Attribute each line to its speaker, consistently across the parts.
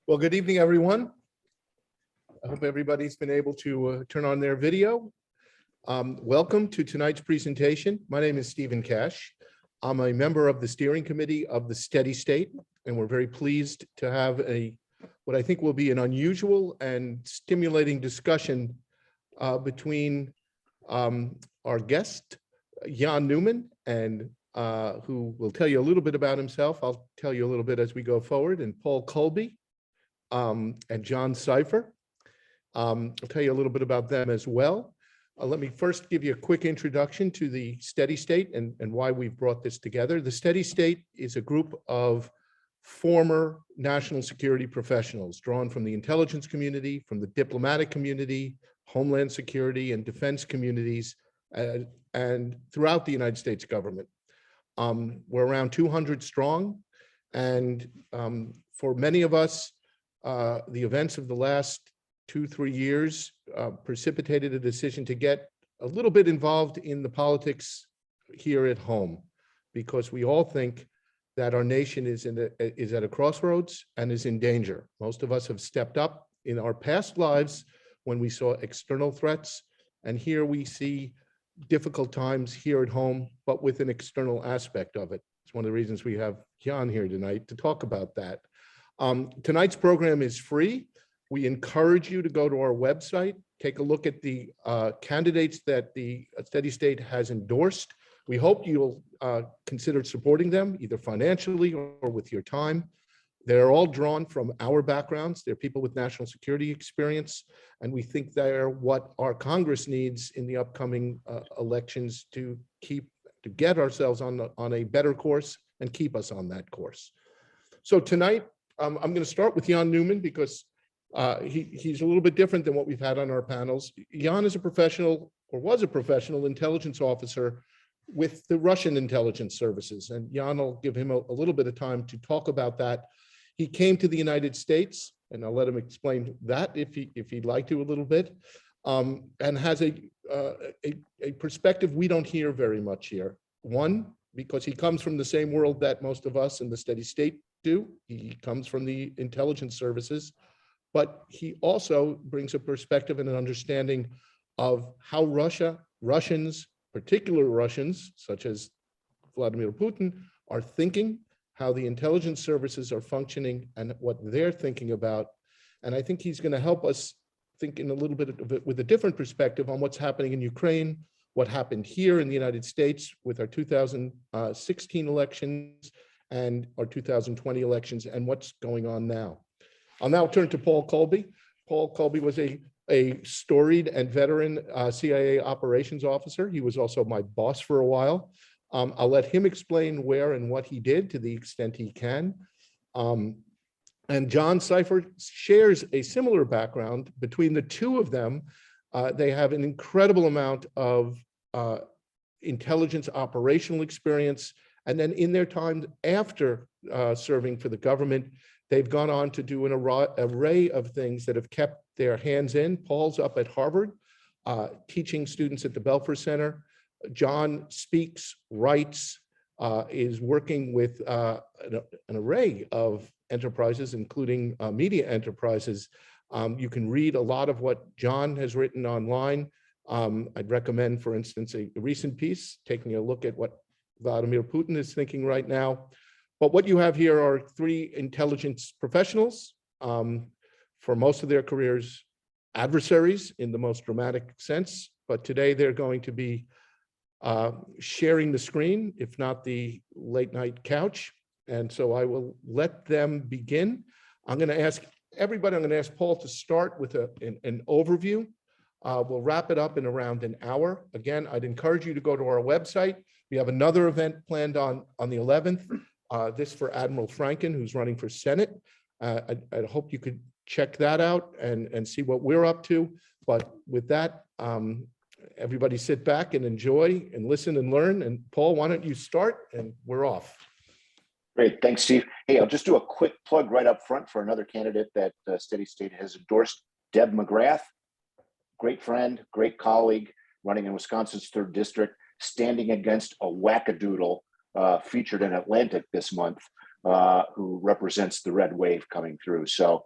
Speaker 1: Well, good evening, everyone. I hope everybody's been able to turn on their video. Welcome to tonight's presentation. My name is Stephen Cash. I'm a member of the steering committee of the Steady State, and we're very pleased to have what I think will be an unusual and stimulating discussion between our guest, Jan Neumann, and who will tell you a little bit about himself. I'll tell you a little bit as we go forward, and Paul Kolbe and John Sipher. I'll tell you a little bit about them as well. Let me first give you a quick introduction to the Steady State and why we've brought this together. The Steady State is a group of former national security professionals drawn from the intelligence community, from the diplomatic community, homeland security and defense communities, and throughout the United States government. We're around 200 strong, and for many of us, the events of the last 2-3 years precipitated a decision to get a little bit involved in the politics here at home, because we all think that our nation is at a crossroads and is in danger. Most of us have stepped up in our past lives when we saw external threats, and here we see difficult times here at home, but with an external aspect of it. It's one of the reasons we have Jan here tonight to talk about that. Tonight's program is free. We encourage you to go to our website, take a look at the candidates that the Steady State has endorsed. We hope you'll consider supporting them, either financially or with your time. They're all drawn from our backgrounds. They're people with national security experience, and we think they're what our Congress needs in the upcoming elections to get ourselves on a better course and keep us on that course. So tonight, I'm going to start with Jan Neumann because he's a little bit different than what we've had on our panels. Jan is a professional, or was a professional intelligence officer with the Russian intelligence services, and Jan will give him a little bit of time to talk about that. He came to the United States, and I'll let him explain that if he'd like to a little bit, and has a perspective we don't hear very much here. One, because he comes from the same world that most of us in the Steady State do. He comes from the intelligence services, but he also brings a perspective and an understanding of how Russians, particular Russians, such as Vladimir Putin, are thinking, how the intelligence services are functioning, and what they're thinking about. And I think he's going to help us think in a little bit of it with a different perspective on what's happening in Ukraine, what happened here in the United States with our 2016 elections and our 2020 elections, and what's going on now. I'll now turn to Paul Kolbe. Paul Kolbe was a storied and veteran CIA operations officer. He was also my boss for a while. I'll let him explain where and what he did to the extent he can. And John Sipher shares a similar background. Between the two of them, they have an incredible amount of intelligence operational experience. And then in their time after serving for the government, they've gone on to do an array of things that have kept their hands in. Paul's up at Harvard, teaching students at the Belfer Center. John speaks, writes, is working with an array of enterprises, including media enterprises. You can read a lot of what John has written online. I'd recommend, for instance, a recent piece, taking a look at what Vladimir Putin is thinking right now. But what you have here are three intelligence professionals, for most of their careers, adversaries in the most dramatic sense. But today they're going to be sharing the screen, if not the late night couch. And so I will let them begin. I'm going to ask everybody, I'm going to ask Paul to start with an overview. We'll wrap it up in around an hour. Again, I'd encourage you to go to our website. We have another event planned on the 11th. This for Admiral Franken, who's running for Senate. I hope you could check that out and see what we're up to. But with that, everybody sit back and enjoy and listen and learn. And Paul, why don't you start, and we're off.
Speaker 2: Great, thanks, Steve. Hey, I'll just do a quick plug right up front for another candidate that Steady State has endorsed, Deb McGrath. Great friend, great colleague, running in Wisconsin's 3rd District, standing against a wackadoodle featured in Atlantic this month, who represents the red wave coming through. So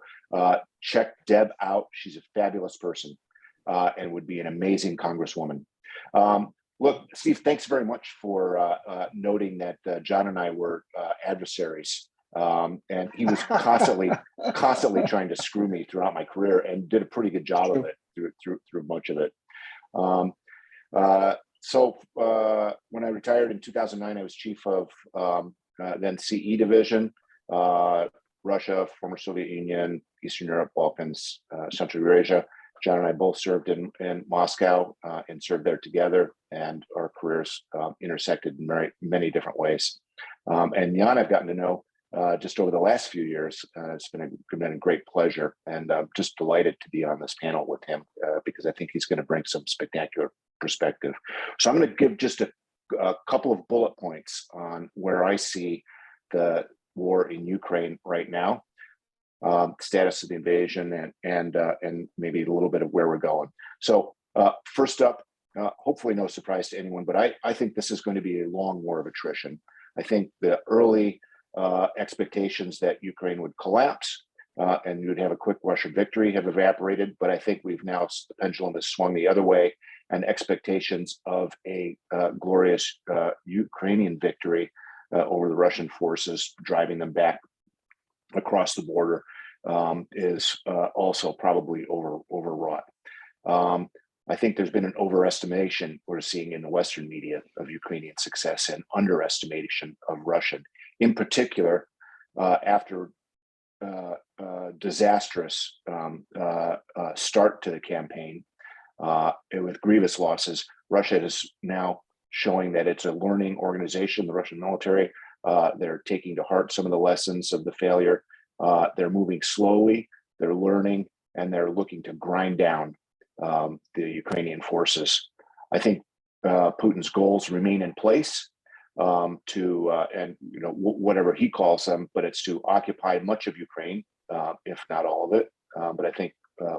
Speaker 2: check Deb out. She's a fabulous person and would be an amazing congresswoman. Look, Steve, thanks very much for noting that John and I were adversaries. And he was constantly trying to screw me throughout my career, and did a pretty good job of it through much of it. So when I retired in 2009, I was chief of then CE division, Russia, former Soviet Union, Eastern Europe, Balkans, Central Eurasia. John and I both served in Moscow and served there together, and our careers intersected in many different ways. And Jan, I've gotten to know just over the last few years. It's been a great pleasure, and I'm just delighted to be on this panel with him because I think he's going to bring some spectacular perspective. So I'm going to give just a couple of bullet points on where I see the war in Ukraine right now, status of the invasion, and maybe a little bit of where we're going. So first up, hopefully no surprise to anyone, but I think this is going to be a long war of attrition. I think the early expectations that Ukraine would collapse and you would have a quick Russian victory have evaporated, but I think we've now, the pendulum has swung the other way, and expectations of a glorious Ukrainian victory over the Russian forces, driving them back across the border, is also probably overwrought. I think there's been an overestimation we're seeing in the Western media of Ukrainian success, and underestimation of Russian, in particular after disastrous start to the campaign with grievous losses. Russia is now showing that it's a learning organization, the Russian military. They're taking to heart some of the lessons of the failure. They're moving slowly, they're learning, and they're looking to grind down the Ukrainian forces. I think Putin's goals remain in place and whatever he calls them, but it's to occupy much of Ukraine, if not all of it, but I think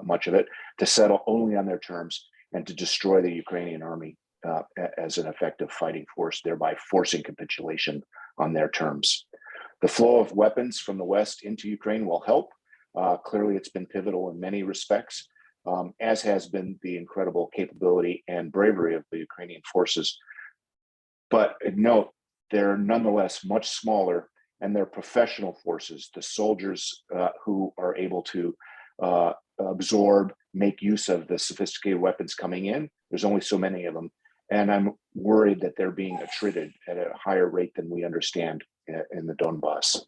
Speaker 2: much of it, to settle only on their terms, and to destroy the Ukrainian army as an effective fighting force, thereby forcing capitulation on their terms. The flow of weapons from the West into Ukraine will help. Clearly, it's been pivotal in many respects, as has been the incredible capability and bravery of the Ukrainian forces. But note, they're nonetheless much smaller, and they're professional forces, the soldiers who are able to absorb, make use of the sophisticated weapons coming in. There's only so many of them. And I'm worried that they're being attrited at a higher rate than we understand in the Donbass.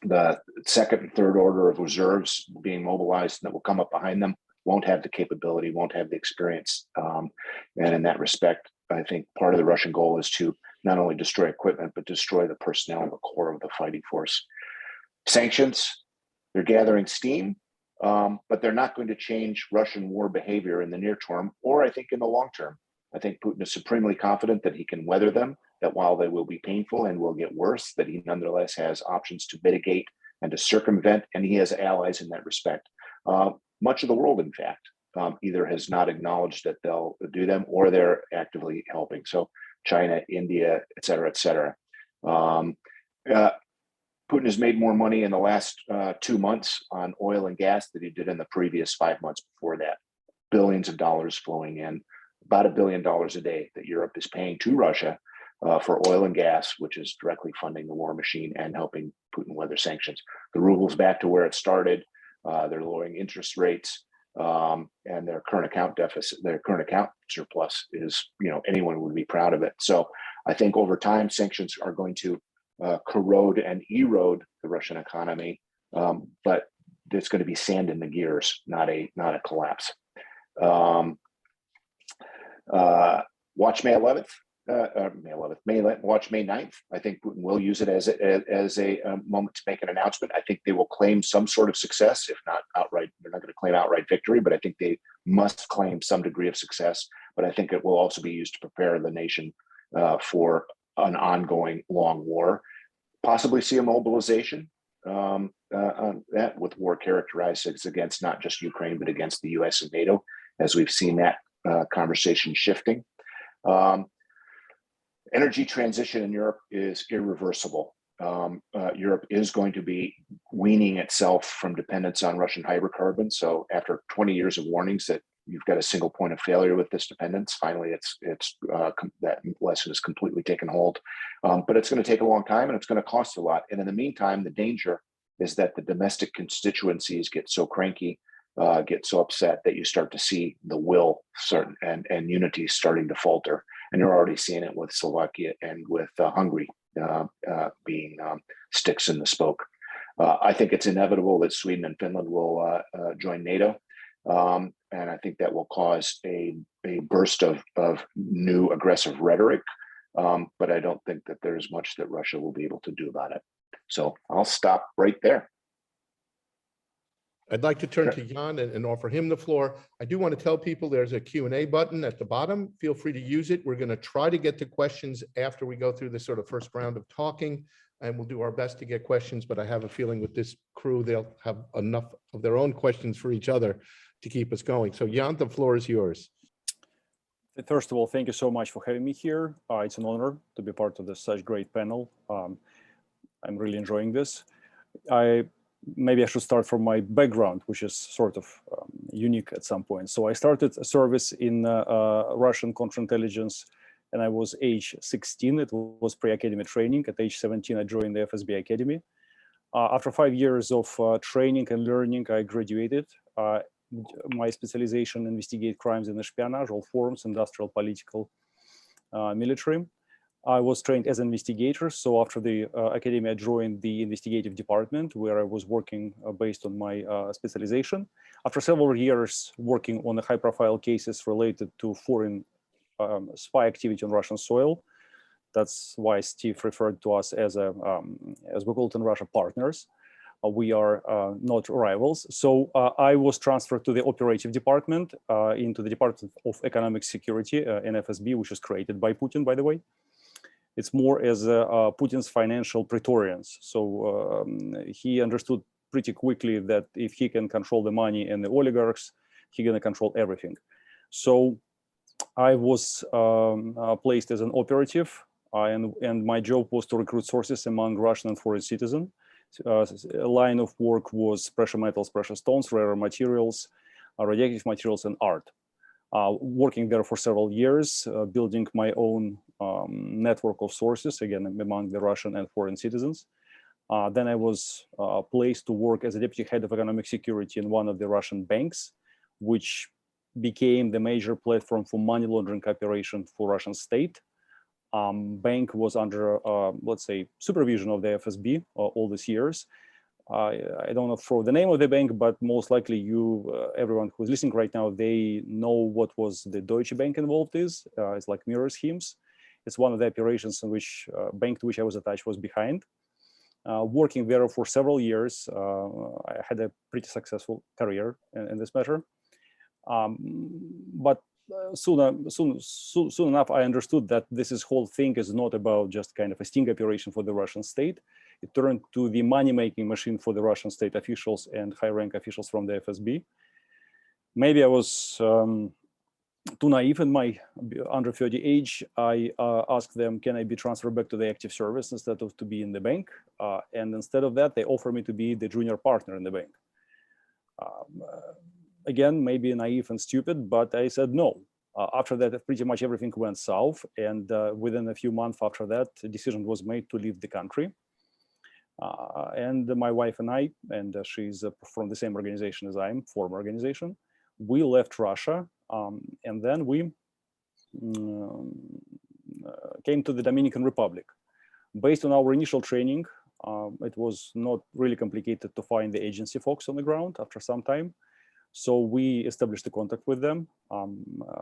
Speaker 2: The second and third order of reserves being mobilized that will come up behind them won't have the capability, won't have the experience. And in that respect, I think part of the Russian goal is to not only destroy equipment, but destroy the personnel, the core of the fighting force. Sanctions, they're gathering steam, but they're not going to change Russian war behavior in the near term, or I think in the long term. I think Putin is supremely confident that he can weather them, that while they will be painful and will get worse, that he nonetheless has options to mitigate and to circumvent, and he has allies in that respect. Much of the world, in fact, either has not acknowledged that they'll do them, or they're actively helping. So China, India, et cetera, et cetera. Putin has made more money in the last 2 months on oil and gas than he did in the previous 5 months before that. Billions of dollars flowing in, about $1 billion a day that Europe is paying to Russia for oil and gas, which is directly funding the war machine and helping Putin weather sanctions. The ruble's back to where it started. They're lowering interest rates, and their current account deficit, their current account surplus is, anyone would be proud of it. So I think over time, sanctions are going to corrode and erode the Russian economy, but there's going to be sand in the gears, not a collapse. Watch May 11th. Watch May 9th. I think Putin will use it as a moment to make an announcement. I think they will claim some sort of success, if not outright. They're not going to claim outright victory, but I think they must claim some degree of success. But I think it will also be used to prepare the nation for an ongoing long war. Possibly see a mobilization on that, with war characterized as against not just Ukraine, but against the U.S. and NATO, as we've seen that conversation shifting. Energy transition in Europe is irreversible. Europe is going to be weaning itself from dependence on Russian hydrocarbons. So after 20 years of warnings that you've got a single point of failure with this dependence, finally that lesson is completely taken hold. But it's going to take a long time and it's going to cost a lot. And in the meantime, the danger is that the domestic constituencies get so cranky, get so upset that you start to see the will and unity starting to falter. And you're already seeing it with Slovakia and with Hungary being sticks in the spoke. I think it's inevitable that Sweden and Finland will join NATO. And I think that will cause a burst of new aggressive rhetoric. But I don't think that there's much that Russia will be able to do about it. So I'll stop right there.
Speaker 1: I'd like to turn to Jan and offer him the floor. I do want to tell people there's a Q&A button at the bottom. Feel free to use it. We're going to try to get to questions after we go through this sort of first round of talking, and we'll do our best to get questions, but I have a feeling with this crew, they'll have enough of their own questions for each other to keep us going. So Jan, the floor is yours.
Speaker 3: First of all, thank you so much for having me here. It's an honor to be part of such great panel. I'm really enjoying this. Maybe I should start from my background, which is sort of unique at some point. So I started a service in Russian counterintelligence, and I was age 16. It was pre-academy training. At age 17, I joined the FSB Academy. After 5 years of training and learning, I graduated. My specialization: investigate crimes in espionage, all forms, industrial, political, military. I was trained as an investigator. So after the academy, I joined the investigative department, where I was working based on my specialization. After several years working on the high-profile cases related to foreign spy activity on Russian soil, that's why Steve referred to us as we call it in Russia, partners. We are not rivals. So I was transferred to the operative department, into the Department of Economic Security in FSB, which was created by Putin, by the way. It's more as Putin's financial praetorians. So he understood pretty quickly that if he can control the money and the oligarchs, he's going to control everything. So I was placed as an operative, and my job was to recruit sources among Russian and foreign citizens. A line of work was precious metals, precious stones, rare materials, radioactive materials, and art. Working there for several years, building my own network of sources, again, among the Russian and foreign citizens. Then I was placed to work as a deputy head of economic security in one of the Russian banks, which became the major platform for money laundering operation for Russian state. Bank was under, let's say, supervision of the FSB all these years. I don't know for the name of the bank, but most likely everyone who's listening right now, they know what was the Deutsche Bank involved is. It's like mirror schemes. It's one of the operations in which bank to which I was attached was behind. Working there for several years, I had a pretty successful career in this matter. But soon enough, I understood that this whole thing is not about just kind of a sting operation for the Russian state. It turned to the money-making machine for the Russian state officials and high-rank officials from the FSB. Maybe I was too naive in my under 30 age. I asked them, can I be transferred back to the active service instead of to be in the bank? And instead of that, they offered me to be the junior partner in the bank. Again, maybe naive and stupid, but I said no. After that, pretty much everything went south. And within a few months after that, a decision was made to leave the country. And my wife and I, and she's from the same organization as I am, former organization, we left Russia. And then we came to the Dominican Republic. Based on our initial training, it was not really complicated to find the agency folks on the ground after some time. So we established a contact with them.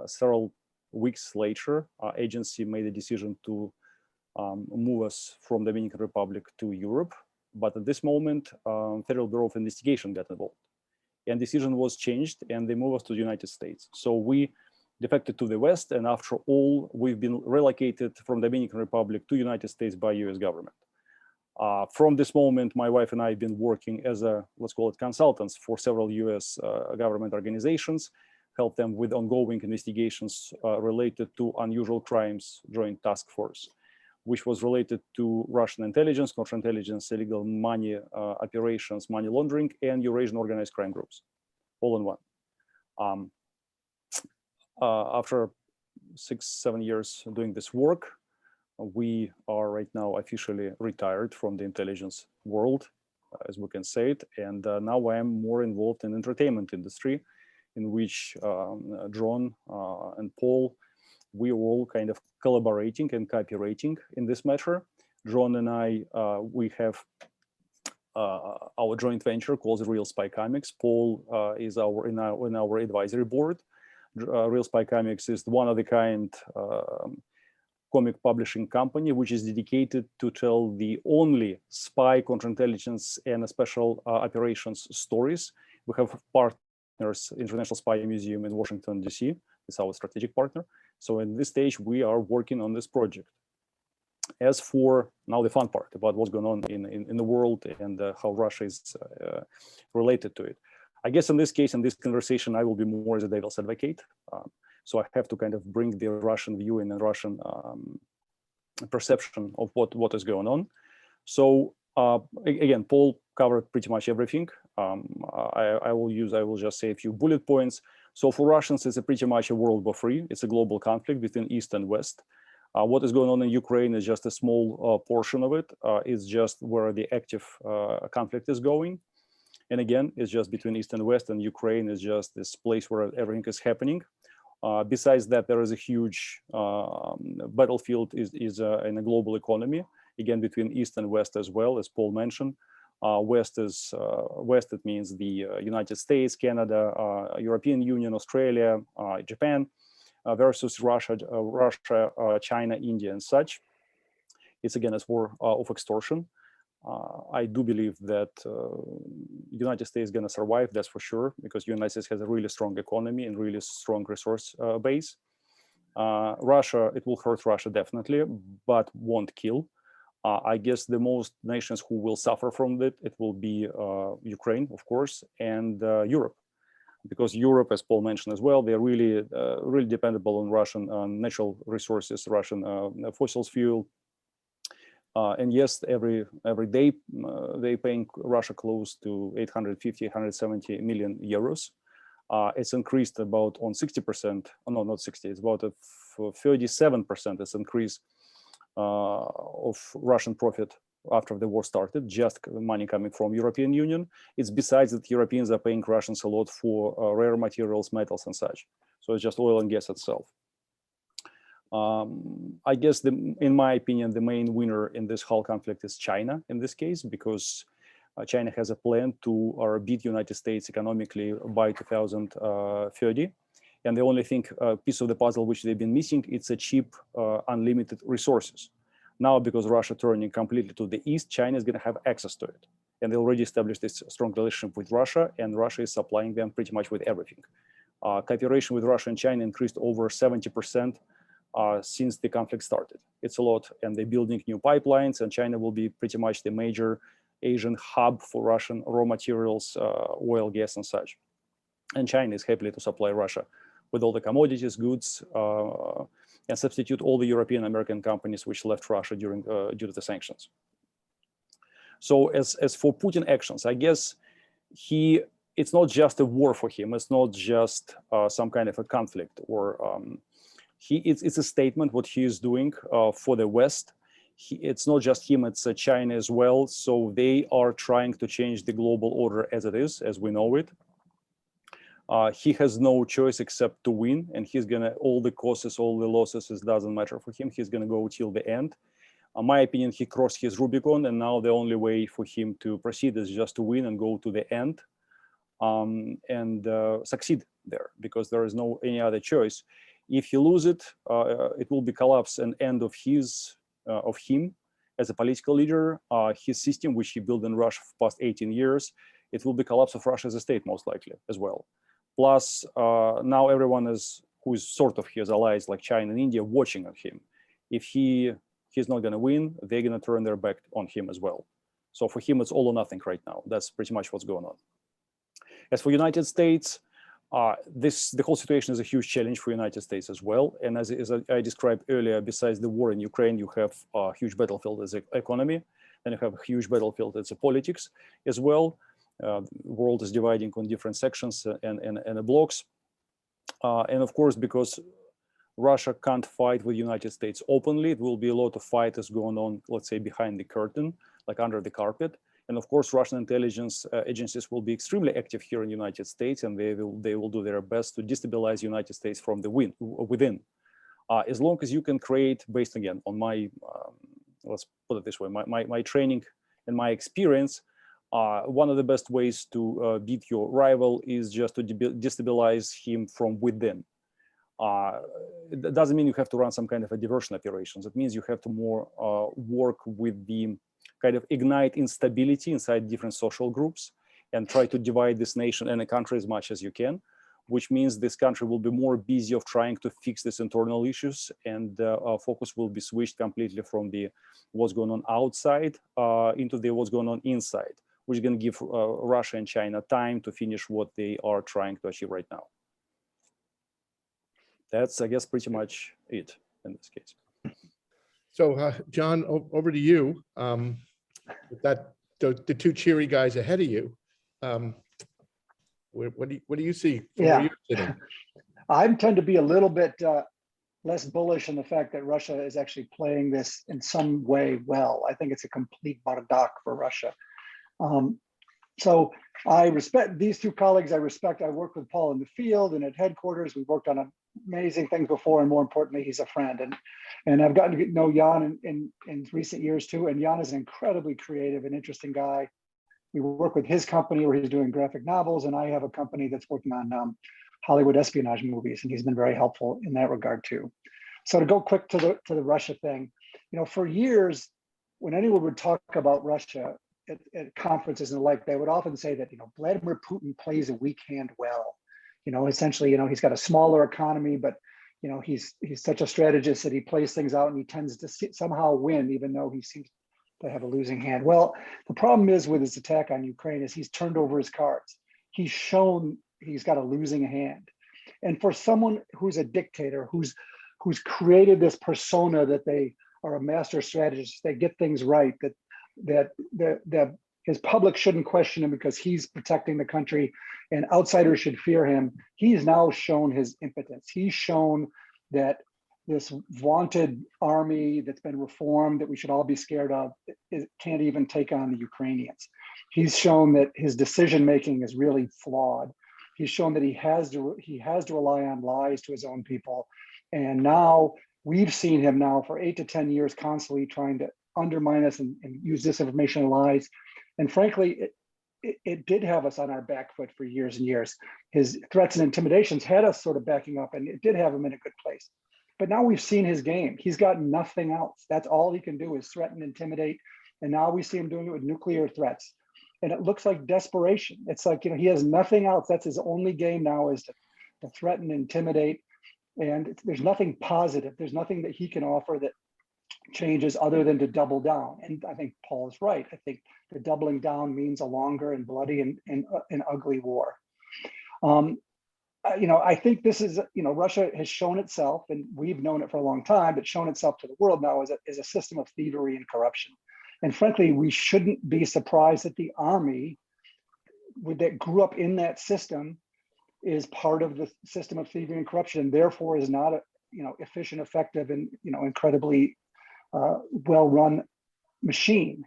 Speaker 3: Several weeks later, our agency made a decision to move us from Dominican Republic to Europe. But at this moment, Federal Bureau of Investigation got involved. And decision was changed, and they moved us to the United States. So we defected to the West, and after all, we've been relocated from Dominican Republic to United States by US government. From this moment, my wife and I have been working as let's call it consultants for several US government organizations, help them with ongoing investigations related to unusual crimes, joint task force. which was related to Russian intelligence, counterintelligence, illegal money operations, money laundering, and Eurasian organized crime groups, all in one. After 6-7 years doing this work, we are right now officially retired from the intelligence world, as we can say it, and now I am more involved in entertainment industry, in which John and Paul, we are all kind of collaborating and cooperating in this matter. John and I, we have our joint venture called Real Spy Comics. Paul is in our advisory board. Real Spy Comics is one of the kind comic publishing company which is dedicated to tell the only spy, counterintelligence, and special operations stories. We have partners, International Spy Museum in Washington, D.C. It's our strategic partner. So at this stage, we are working on this project. As for now, the fun part about what's going on in the world and how Russia is related to it. I guess in this case, in this conversation, I will be more as a devil's advocate. So I have to kind of bring the Russian view and the Russian perception of what is going on. So again, Paul covered pretty much everything. I will just say a few bullet points. So for Russians, it's pretty much a World War III. It's a global conflict between East and West. What is going on in Ukraine is just a small portion of it. It's just where the active conflict is going. And again, it's just between East and West, and Ukraine is just this place where everything is happening. Besides that, there is a huge battlefield is in a global economy, again, between East and West as well, as Paul mentioned. West, it means the United States, Canada, European Union, Australia, Japan, versus Russia, China, India, and such. It's again a war of extortion. I do believe that United States is going to survive, that's for sure, because United States has a really strong economy and really strong resource base. Russia, it will hurt Russia definitely, but won't kill. I guess the most nations who will suffer from it, it will be Ukraine, of course, and Europe. Because Europe, as Paul mentioned as well, they're really, really dependable on Russian natural resources, Russian fossil fuel. And yes, every day they're paying Russia close to 850, 170 million euros. It's increased about on 60%, no, not 60, it's about a 37% it's increase of Russian profit after the war started, just money coming from European Union. It's besides that Europeans are paying Russians a lot for rare materials, metals and such. So it's just oil and gas itself. I guess, in my opinion, the main winner in this whole conflict is China in this case, because China has a plan to beat United States economically by 2030. And the only thing, piece of the puzzle which they've been missing, it's a cheap, unlimited resources. Now, because Russia turning completely to the east, China is going to have access to it. And they already established this strong relationship with Russia, and Russia is supplying them pretty much with everything. Cooperation with Russia and China increased over 70% since the conflict started. It's a lot, and they're building new pipelines, and China will be pretty much the major Asian hub for Russian raw materials, oil, gas, and such. And China is happy to supply Russia with all the commodities, goods, and substitute all the European American companies which left Russia due to the sanctions. So as for Putin actions, I guess it's not just a war for him. It's not just some kind of a conflict, or it's a statement what he is doing for the West. It's not just him, it's China as well. So they are trying to change the global order as it is, as we know it. He has no choice except to win, and he's gonna, all the causes, all the losses, it doesn't matter for him. He's gonna go till the end. In my opinion, he crossed his Rubicon, and now the only way for him to proceed is just to win and go to the end and succeed there, because there is no any other choice. If he loses it, it will be collapse and end of him as a political leader. His system, which he built in Russia for past 18 years, it will be collapse of Russia as a state, most likely as well. Plus, now everyone who is sort of his allies, like China and India, watching on him. If he's not going to win, they're going to turn their back on him as well. So for him, it's all or nothing right now. That's pretty much what's going on. As for United States, The whole situation is a huge challenge for the United States as well. And as I described earlier, besides the war in Ukraine, you have a huge battlefield as an economy, and you have a huge battlefield as a politics as well. The world is dividing on different sections and blocks. And of course, because Russia can't fight with the United States openly, it will be a lot of fighters going on, let's say, behind the curtain, like under the carpet. And of course, Russian intelligence agencies will be extremely active here in the United States, and they will do their best to destabilize the United States from the within. As long as you can create, based again on my, let's put it this way, my training and my experience, one of the best ways to beat your rival is just to destabilize him from within. It doesn't mean you have to run some kind of a diversion operations. It means you have to more work with the kind of ignite instability inside different social groups and try to divide this nation and a country as much as you can, which means this country will be more busy of trying to fix these internal issues, and focus will be switched completely from the what's going on outside into the what's going on inside, which is going to give Russia and China time to finish what they are trying to achieve right now. That's, I guess, pretty much it in this case.
Speaker 1: So, John, over to you. With the two cheery guys ahead of you, what do you see from where you're sitting?
Speaker 4: I tend to be a little bit less bullish on the fact that Russia is actually playing this in some way well. I think it's a complete bardak for Russia. So I respect these two colleagues. I worked with Paul in the field and at headquarters. We've worked on amazing things before, and more importantly, he's a friend. And I've gotten to know Jan in recent years too. And Jan is an incredibly creative and interesting guy. We work with his company where he's doing graphic novels, and I have a company that's working on Hollywood espionage movies, and he's been very helpful in that regard too. So to go quick to the Russia thing, for years, when anyone would talk about Russia at conferences and the like, they would often say that Vladimir Putin plays a weak hand well. Essentially, he's got a smaller economy, but he's such a strategist that he plays things out and he tends to somehow win, even though he seems to have a losing hand. Well, the problem is with his attack on Ukraine is he's turned over his cards. He's shown he's got a losing hand. And for someone who's a dictator, who's created this persona that they are a master strategist, they get things right, that his public shouldn't question him because he's protecting the country and outsiders should fear him. He's now shown his impotence. He's shown that this vaunted army that's been reformed, that we should all be scared of, can't even take on the Ukrainians. He's shown that his decision-making is really flawed. He's shown that he has to rely on lies to his own people. And now we've seen him now for 8 to 10 years constantly trying to undermine us and use disinformation and lies. And frankly, it did have us on our back foot for years and years. His threats and intimidations had us sort of backing up, and it did have him in a good place. But now we've seen his game. He's got nothing else. That's all he can do is threaten, intimidate. And now we see him doing it with nuclear threats. And it looks like desperation. It's like, he has nothing else. That's his only game now, is to threaten, intimidate. And there's nothing positive. There's nothing that he can offer that changes other than to double down. And I think Paul is right. I think the doubling down means a longer and bloody and ugly war. I think this is, Russia has shown itself, and we've known it for a long time, but shown itself to the world now as a system of thievery and corruption. And frankly, we shouldn't be surprised that the army that grew up in that system is part of the system of thievery and corruption, and therefore is not efficient, effective, and incredibly well-run machine.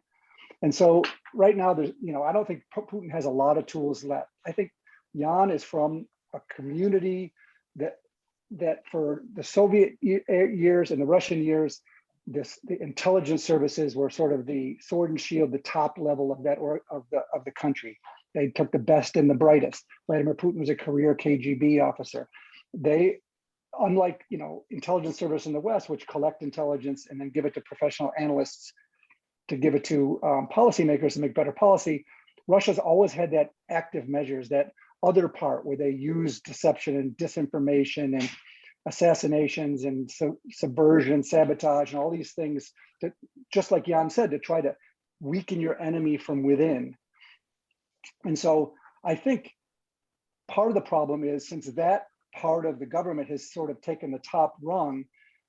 Speaker 4: And so right now, there's I don't think Putin has a lot of tools left. I think Jan is from a community that for the Soviet years and the Russian years, the intelligence services were sort of the sword and shield, the top level of that of the country. They took the best and the brightest. Vladimir Putin was a career KGB officer. They, unlike intelligence service in the West, which collect intelligence and then give it to professional analysts to give it to policymakers to make better policy, Russia's always had that active measures, that other part where they use deception and disinformation and assassinations and subversion, sabotage, and all these things, to, just like Jan said, to try to weaken your enemy from within. And so I think part of the problem is, since that part of the government has sort of taken the top rung,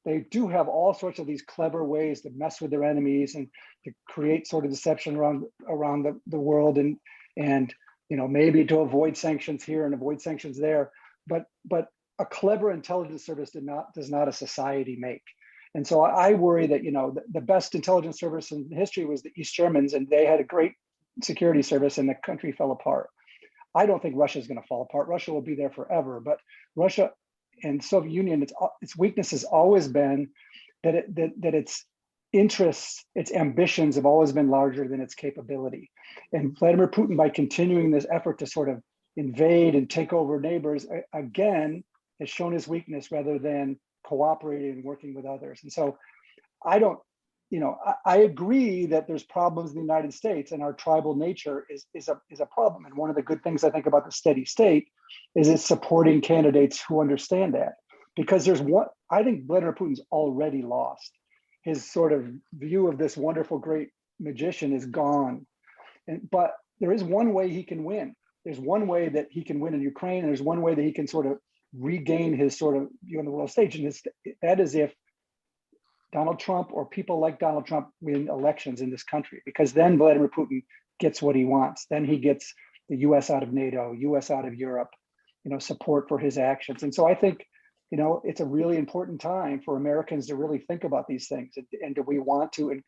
Speaker 4: they do have all sorts of these clever ways to mess with their enemies and to create sort of deception around the world, and maybe to avoid sanctions here and avoid sanctions there. But a clever intelligence service does not a society make. And so I worry that the best intelligence service in history was the East Germans, and they had a great security service, and the country fell apart. I don't think Russia is going to fall apart. Russia will be there forever. But Russia and Soviet Union, its weakness has always been that its interests, its ambitions have always been larger than its capability. And Vladimir Putin, by continuing this effort to sort of invade and take over neighbors, again, has shown his weakness rather than cooperating and working with others. And so I agree that there's problems in the United States, and our tribal nature is a problem. And one of the good things I think about the steady state is it's supporting candidates who understand that. Because I think Vladimir Putin's already lost. His sort of view of this wonderful, great magician is gone. But there is one way he can win. There's one way that he can win in Ukraine, and there's one way that he can sort of regain his sort of view on the world stage. And that is if Donald Trump or people like Donald Trump win elections in this country, because then Vladimir Putin gets what he wants. Then he gets the US out of NATO, US out of Europe, support for his actions. And so I think, it's a really important time for Americans to really think about these things. And do we want to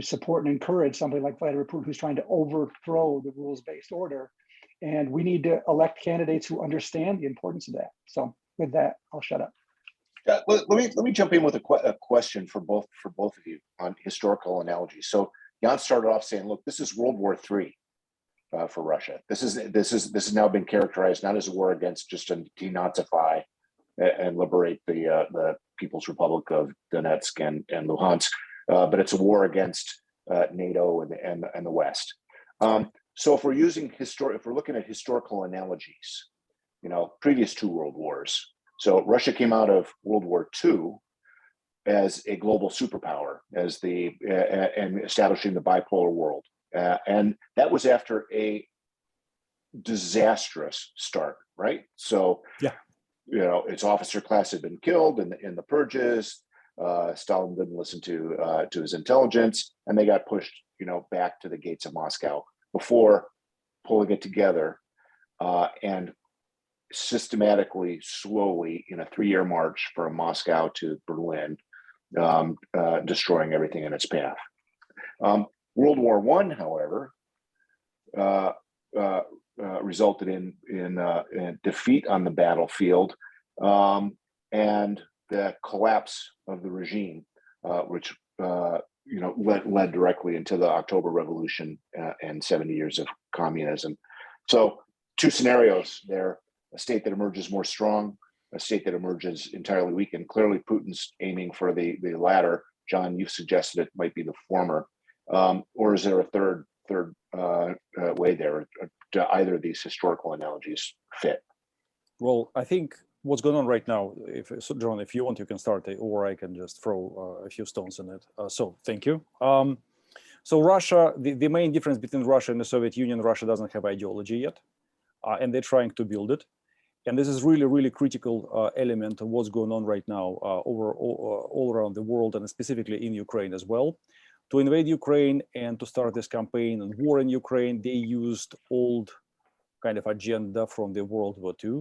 Speaker 4: support and encourage somebody like Vladimir Putin, who's trying to overthrow the rules-based order? And we need to elect candidates who understand the importance of that. So with that, I'll shut up.
Speaker 2: Let me jump in with a question for both of you on historical analogies. So Jan started off saying, "Look, this is World War III for Russia. This has now been characterized not as a war against just to denazify and liberate the People's Republic of Donetsk and Luhansk, but it's a war against NATO and the West." So if we're looking at historical analogies, previous two world wars. So Russia came out of World War II as a global superpower, and establishing the bipolar world, and that was after a disastrous start, right? So
Speaker 3: yeah,
Speaker 2: its officer class had been killed in the purges. Stalin didn't listen to his intelligence, and they got pushed, back to the gates of Moscow before pulling it together and systematically, slowly, in a 3-year march from Moscow to Berlin, destroying everything in its path. World War I, however, resulted in defeat on the battlefield, and the collapse of the regime, which led directly into the October Revolution and 70 years of communism. So, two scenarios there: a state that emerges more strong, a state that emerges entirely weak. And clearly Putin's aiming for the latter. John, you've suggested it might be the former. Or is there a third way there? Do either of these historical analogies fit?
Speaker 3: Well, I think what's going on right now, John, if you want, you can start, or I can just throw a few stones in it. So thank you. So Russia, the main difference between Russia and the Soviet Union, Russia doesn't have ideology yet, and they're trying to build it. And this is really, really critical element of what's going on right now all around the world, and specifically in Ukraine as well. To invade Ukraine and to start this campaign and war in Ukraine, they used old kind of agenda from the World War II,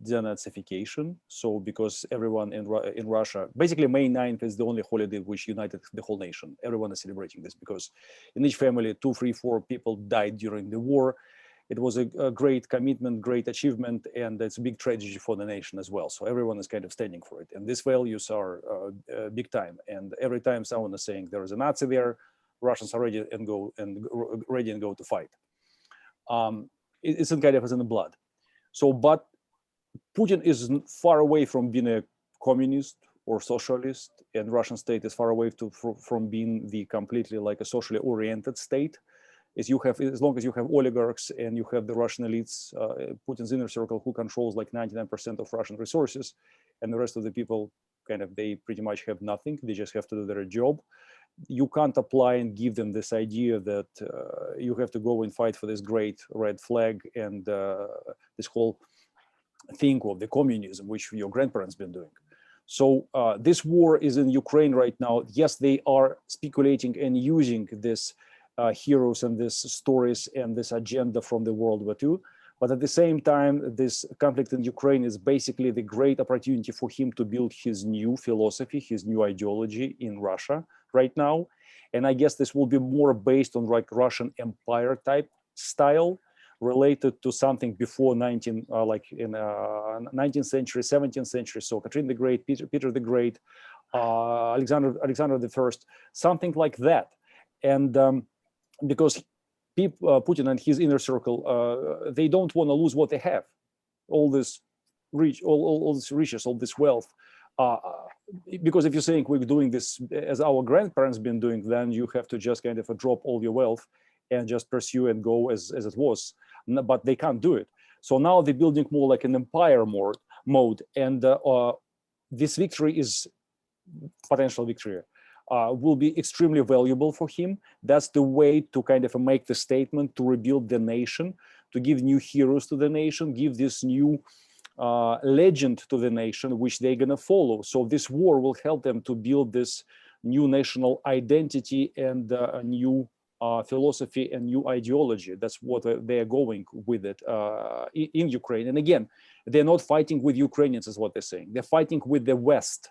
Speaker 3: denazification. So because everyone in Russia, basically May 9th is the only holiday which united the whole nation. Everyone is celebrating this because in each family, 2, 3, 4 people died during the war. It was a great commitment, great achievement, and it's a big tragedy for the nation as well. So everyone is kind of standing for it. And these values are big time. And every time someone is saying there is a Nazi there, Russians are ready and go to fight. It's kind of as in the blood. So, but Putin is far away from being a communist or socialist, and Russian state is far away from being the completely like a socially oriented state. As long as you have oligarchs and you have the Russian elites, Putin's inner circle, who controls like 99% of Russian resources, and the rest of the people they pretty much have nothing. They just have to do their job. You can't apply and give them this idea that you have to go and fight for this great red flag and this whole think of the communism, which your grandparents been doing. So this war is in Ukraine right now. Yes, they are speculating and using this heroes and these stories and this agenda from the World War II. But at the same time, this conflict in Ukraine is basically the great opportunity for him to build his new philosophy, his new ideology in Russia right now. And I guess this will be more based on like Russian Empire type style, related to something before 19th century, 17th century. So Catherine the Great, Peter the Great, Alexander the First, something like that. And because Putin and his inner circle, they don't want to lose what they have, all this all this riches, all this wealth. Because if you're saying we're doing this as our grandparents been doing, then you have to just kind of drop all your wealth and just pursue and go as it was. But they can't do it. So now they're building more like an empire mode, and this victory is potential victory. Will be extremely valuable for him. That's the way to kind of make the statement, to rebuild the nation, to give new heroes to the nation, give this new legend to the nation, which they're gonna follow. So this war will help them to build this new national identity and a new philosophy and new ideology. That's what they are going with it in Ukraine. And again, they're not fighting with Ukrainians, is what they're saying. They're fighting with the West.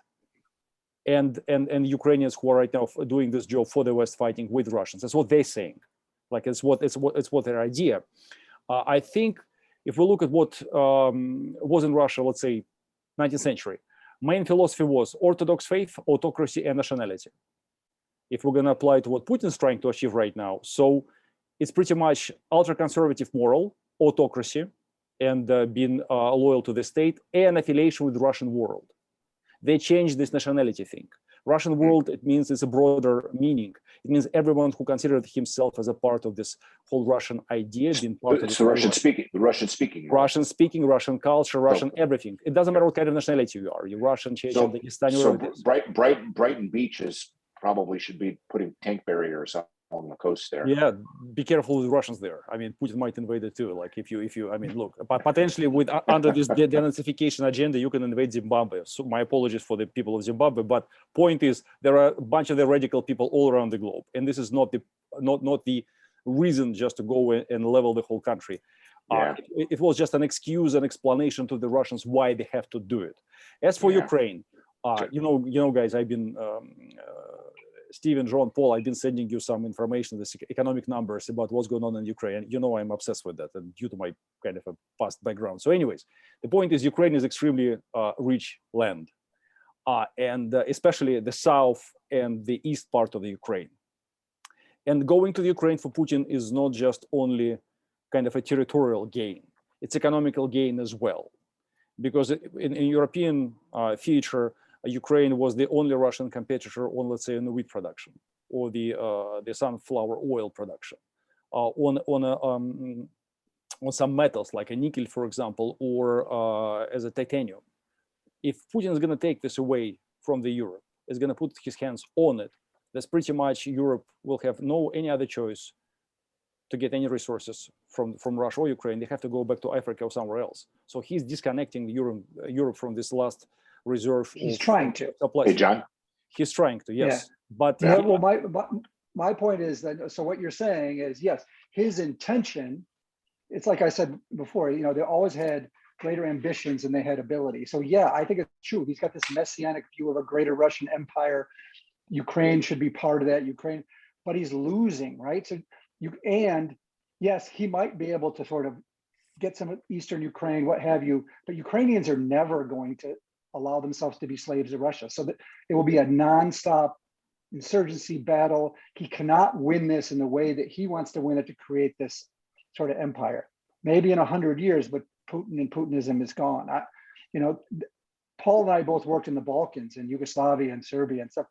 Speaker 3: And Ukrainians who are right now doing this job for the West, fighting with Russians. That's what they're saying. Like it's what their idea. I think if we look at what was in Russia, let's say 19th century, main philosophy was orthodox faith, autocracy, and nationality. If we're going to apply to what Putin's trying to achieve right now, so it's pretty much ultra-conservative moral, autocracy, and being loyal to the state, and affiliation with the Russian world. They changed this nationality thing. Russian world, it means it's a broader meaning. It means everyone who considered himself as a part of this whole Russian idea, being part of this.
Speaker 2: So Russian speaking.
Speaker 3: Russian speaking, Russian culture, Russian everything. It doesn't matter what kind of nationality you are. You're Russian, Chechen, Dagestani,
Speaker 2: Brighton Beaches probably should be putting tank barriers up on the coast there.
Speaker 3: Yeah, be careful with Russians there. I mean, Putin might invade it too. Like if you, I mean, look, potentially with under this denazification agenda, you can invade Zimbabwe. So my apologies for the people of Zimbabwe, but point is there are a bunch of the radical people all around the globe, and this is not the reason just to go and level the whole country.
Speaker 2: Yeah.
Speaker 3: It was just an excuse, an explanation to the Russians why they have to do it. As for Ukraine, you know, guys, I've been. Steve and John Paul, I've been sending you some information, this economic numbers about what's going on in Ukraine. You know, I'm obsessed with that, and due to my kind of a past background. So anyways, the point is Ukraine is extremely rich land, and especially the south and the east part of the Ukraine. And going to the Ukraine for Putin is not just only kind of a territorial gain, it's economical gain as well. Because in European theater, Ukraine was the only Russian competitor on, let's say, on the wheat production or the sunflower oil production, on some metals like a nickel, for example, or as a titanium. If Putin is going to take this away from the Europe, is going to put his hands on it, that's pretty much Europe will have any other choice to get any resources from Russia or Ukraine. They have to go back to Africa or somewhere else. So he's disconnecting Europe from this last reserve.
Speaker 4: He's trying to.
Speaker 2: Hey, John.
Speaker 3: He's trying to, yes. Yeah. But
Speaker 4: well, my point is that, so what you're saying is, yes, his intention, it's like I said before, you know, they always had greater ambitions than they had ability. So yeah, I think it's true. He's got this messianic view of a greater Russian empire. Ukraine should be part of that, but he's losing, right? So and yes, he might be able to sort of get some Eastern Ukraine, what have you, but Ukrainians are never going to allow themselves to be slaves of Russia. So that it will be a nonstop insurgency battle. He cannot win this in the way that he wants to win it, to create this sort of empire. Maybe in 100 years, but Putin and Putinism is gone. You know, Paul and I both worked in the Balkans and Yugoslavia and Serbia and stuff.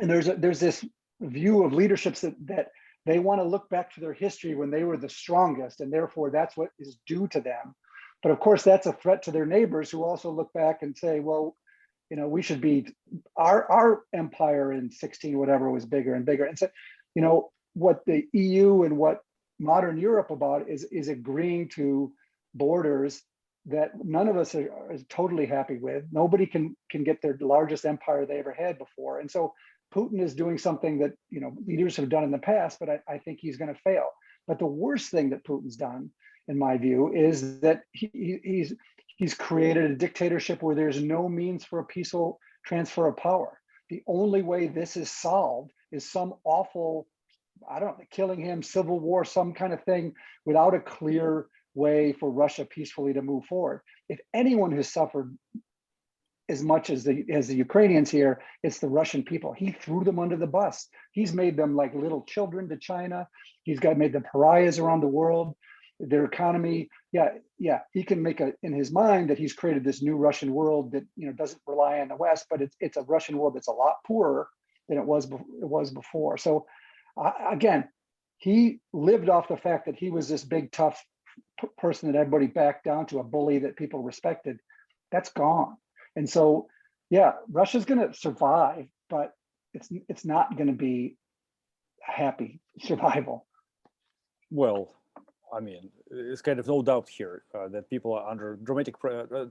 Speaker 4: And there's this view of leaderships that they want to look back to their history when they were the strongest, and therefore that's what is due to them. But of course, that's a threat to their neighbors who also look back and say, well, you know, we should be, our empire in 16 whatever was bigger and bigger. And so, you know, what the EU and what modern Europe about is agreeing to borders that none of us are totally happy with. Nobody can get their largest empire they ever had before. And so Putin is doing something that, you know, leaders have done in the past, but I think he's going to fail. But the worst thing that Putin's done, in my view, is that he's created a dictatorship where there's no means for a peaceful transfer of power. The only way this is solved is some awful, I don't know, killing him, civil war, some kind of thing, without a clear way for Russia peacefully to move forward. If anyone has suffered as much as the Ukrainians here, it's the Russian people. He threw them under the bus. He's made them like little children to China. He's made them pariahs around the world. Their economy, he can make in his mind that he's created this new Russian world that, you know, doesn't rely on the West, but it's a Russian world that's a lot poorer than it was before. So again, he lived off the fact that he was this big tough person that everybody backed down to, a bully that people respected. That's gone. And so, yeah, Russia's going to survive, but it's not going to be a happy survival.
Speaker 3: Well, I mean, it's kind of no doubt here that people are under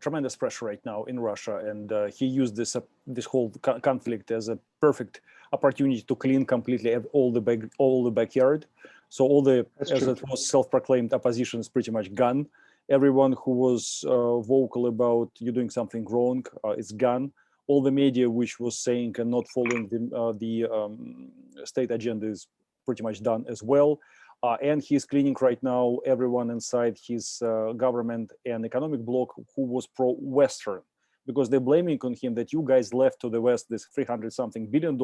Speaker 3: tremendous pressure right now in Russia, and he used this whole conflict as a perfect opportunity to clean completely all the backyard. So all the, as it was self-proclaimed, opposition is pretty much gone. Everyone who was vocal about you doing something wrong is gone. All the media which was saying and not following the state agenda is pretty much done as well. And he's cleaning right now everyone inside his government and economic bloc who was pro-Western, because they're blaming on him that you guys left to the West this $300-something billion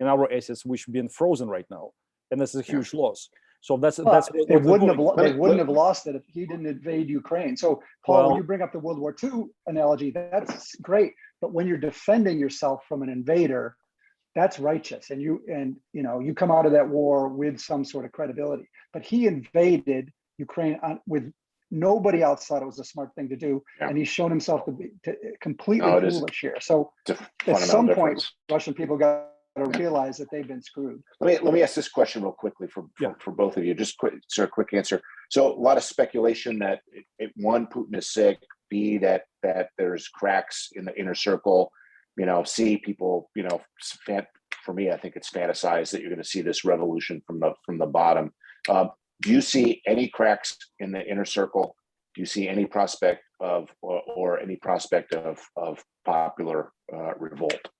Speaker 3: in our assets, which have been frozen right now. And that's a huge loss. So that's what
Speaker 4: they wouldn't have lost it if he didn't invade Ukraine. So Paul, when you bring up the World War II analogy, that's great. But when you're defending yourself from an invader, that's righteous. And you come out of that war with some sort of credibility. But he invaded Ukraine with nobody else thought it was a smart thing to do. Yeah. And he's shown himself to be completely foolish here. So at some point, Russian people got to realize that they've been screwed.
Speaker 2: Let me ask this question real quickly for both of you. Just quick answer. So a lot of speculation that one, Putin is sick. B, that there's cracks in the inner circle. C, people, for me, I think it's fantasized that you're going to see this revolution from the bottom. Do you see any cracks in the inner circle? Do you see any prospect of or any prospect of popular revolt?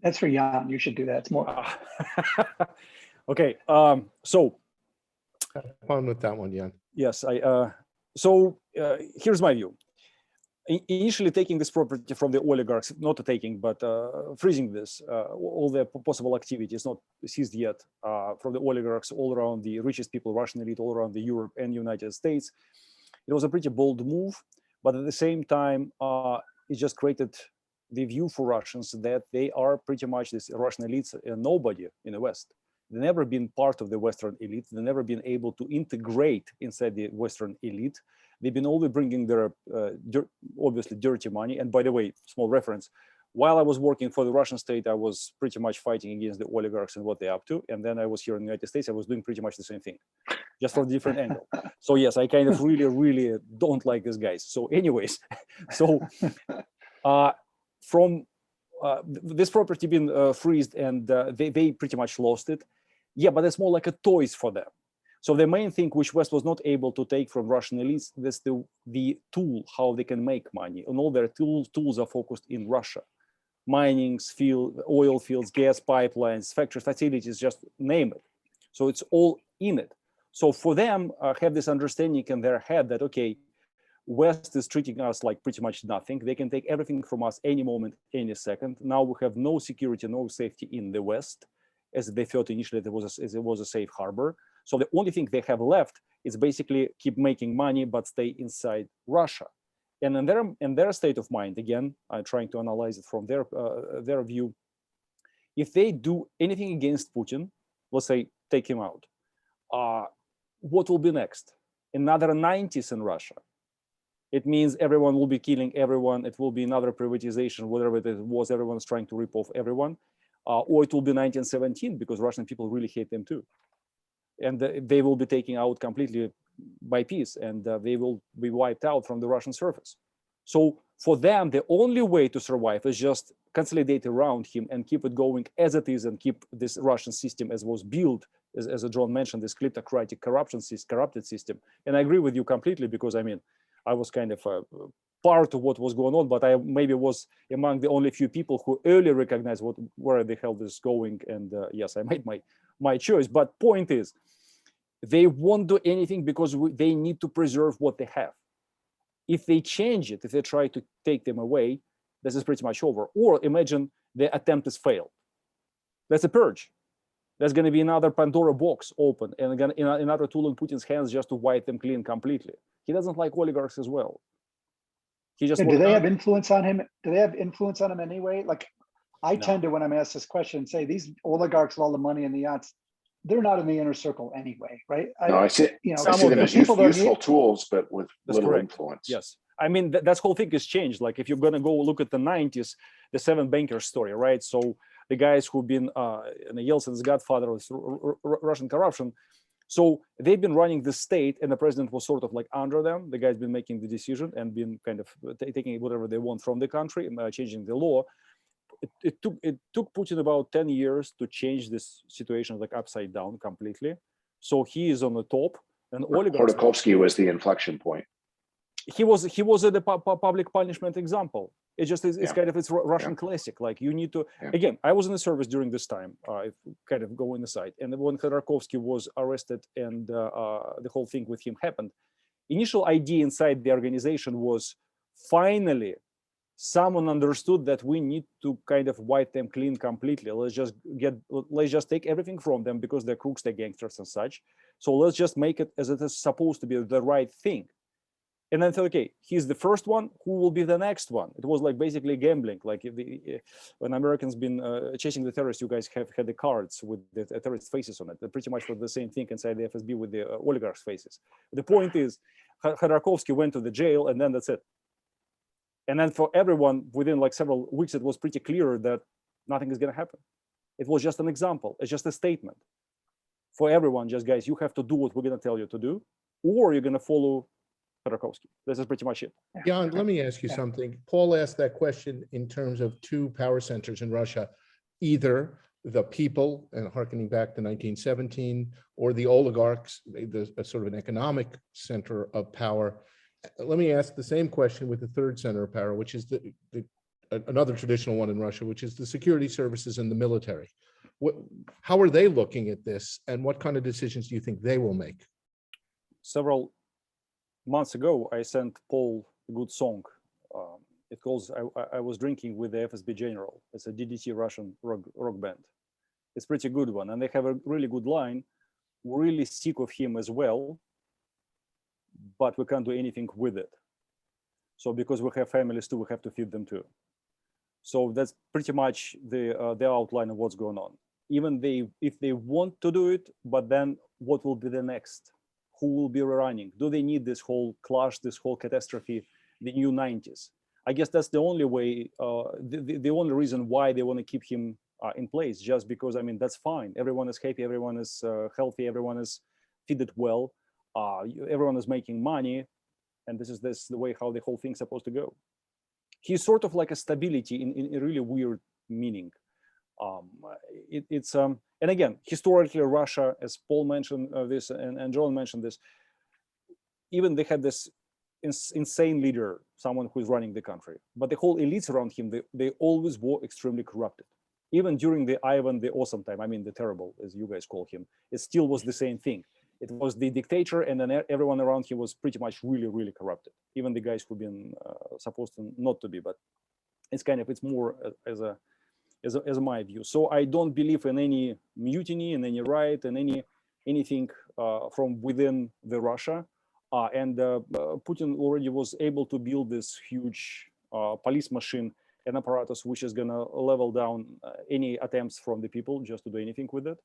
Speaker 4: That's for Jan. You should do that. It's more.
Speaker 3: Okay. So.
Speaker 1: Have fun with that one, Jan.
Speaker 3: Yes. Here's my view. Initially taking this property from the oligarchs, not taking, but freezing this, all the possible activities not seized yet from the oligarchs all around the richest people, Russian elite, all around the Europe and United States. It was a pretty bold move, but at the same time, it just created the view for Russians that they are pretty much this Russian elites and nobody in the West. They've never been part of the Western elite. They've never been able to integrate inside the Western elite. They've been only bringing their obviously dirty money. And by the way, small reference, while I was working for the Russian state, I was pretty much fighting against the oligarchs and what they're up to. And then I was here in the United States, I was doing pretty much the same thing, just from a different angle. So yes, I kind of really don't like these guys. So anyways, from this property being freezed and they pretty much lost it. Yeah, but it's more like a toys for them. So the main thing which West was not able to take from Russian elites, that's the tool, how they can make money. And all their tools are focused in Russia. Mining, oil fields, gas pipelines, factories, facilities, just name it. So it's all in it. So for them, have this understanding in their head that, okay, West is treating us like pretty much nothing. They can take everything from us any moment, any second. Now we have no security, no safety in the West, as they thought initially it was a safe harbor. So the only thing they have left is basically keep making money, but stay inside Russia. And in their state of mind, again, I'm trying to analyze it from their view. If they do anything against Putin, let's say take him out, what will be next? Another 90s in Russia. It means everyone will be killing everyone. It will be another privatization, whatever it was, everyone's trying to rip off everyone. Or it will be 1917 because Russian people really hate them too. And they will be taking out completely by piece, and they will be wiped out from the Russian surface. So for them, the only way to survive is just consolidate around him and keep it going as it is, and keep this Russian system as was built, as John mentioned, this kleptocratic corrupted system. And I agree with you completely, because I mean, I was kind of part of what was going on, but I maybe was among the only few people who early recognized where the hell this is going. And yes, I made my choice. But point is, they won't do anything because they need to preserve what they have. If they change it, if they try to take them away, this is pretty much over. Or imagine the attempt is failed. That's a purge. There's going to be another Pandora box open, and again, another tool in Putin's hands just to wipe them clean completely. He doesn't like oligarchs as well. He just
Speaker 4: do they have influence on him? Do they have influence on him anyway? Like, I tend to, when I'm asked this question, say these oligarchs with all the money and the yachts, they're not in the inner circle anyway, right?
Speaker 2: I see them as useful tools, but with little influence.
Speaker 3: Yes. I mean, that whole thing has changed. Like, if you're going to go look at the 90s, the 7 bankers story, right? So the guys who've been Yeltsin's godfather of Russian corruption. So they've been running the state, and the president was sort of like under them. The guy's been making the decision and been kind of taking whatever they want from the country and changing the law. It took Putin about 10 years to change this situation, like upside down completely. So he is on the top, and oligarchs.
Speaker 2: Khodorkovsky was the inflection point.
Speaker 3: He was at the public punishment example. It's just it's kind of Russian classic. Like, you need to again. I was in the service during this time. Kind of going aside, and when Khodorkovsky was arrested and the whole thing with him happened, initial idea inside the organization was finally someone understood that we need to kind of wipe them clean completely. Let's just take everything from them because they're crooks, they're gangsters and such. So let's just make it as it is supposed to be, the right thing. And then I thought, okay, he's the first one. Who will be the next one? It was like basically gambling. Like when Americans been chasing the terrorists, you guys have had the cards with the terrorist faces on it. They pretty much was the same thing inside the FSB with the oligarchs' faces. The point is, Khodorkovsky went to the jail, and then that's it. And then for everyone, within like several weeks, it was pretty clear that nothing is going to happen. It was just an example. It's just a statement. For everyone, just guys, you have to do what we're going to tell you to do, or you're going to follow Khodorkovsky. This is pretty much it.
Speaker 1: Jan, let me ask you something. Paul asked that question in terms of 2 power centers in Russia, either the people, and harkening back to 1917, or the oligarchs, the sort of an economic center of power. Let me ask the same question with the 3rd center of power, which is another traditional one in Russia, which is the security services and the military. How are they looking at this, and what kind of decisions do you think they will make?
Speaker 3: Several months ago, I sent Paul a good song. It calls I Was Drinking with the FSB General. It's a DDT Russian rock band. It's a pretty good one. And they have a really good line. We're really sick of him as well, but we can't do anything with it. So because we have families too, we have to feed them too. So that's pretty much the outline of what's going on. Even if they want to do it, but then what will be the next? Who will be running? Do they need this whole clash, this whole catastrophe, the new 90s? I guess that's the only way, the only reason why they want to keep him in place, just because, I mean, that's fine. Everyone is happy, everyone is healthy, everyone is fed well, everyone is making money, and this is the way how the whole thing's supposed to go. He's sort of like a stability in a really weird meaning. And again, historically, Russia, as Paul mentioned this, and John mentioned this, even they had this insane leader, someone who is running the country, but the whole elites around him, they always were extremely corrupted. Even during the Ivan the Awesome time, I mean the terrible, as you guys call him, it still was the same thing. It was the dictator, and then everyone around him was pretty much really, really corrupted. Even the guys who've been supposed to not to be, but it's more as my view. So I don't believe in any mutiny, in any riot, and anything from within the Russia. And Putin already was able to build this huge police machine and apparatus, which is going to level down any attempts from the people just to do anything with it.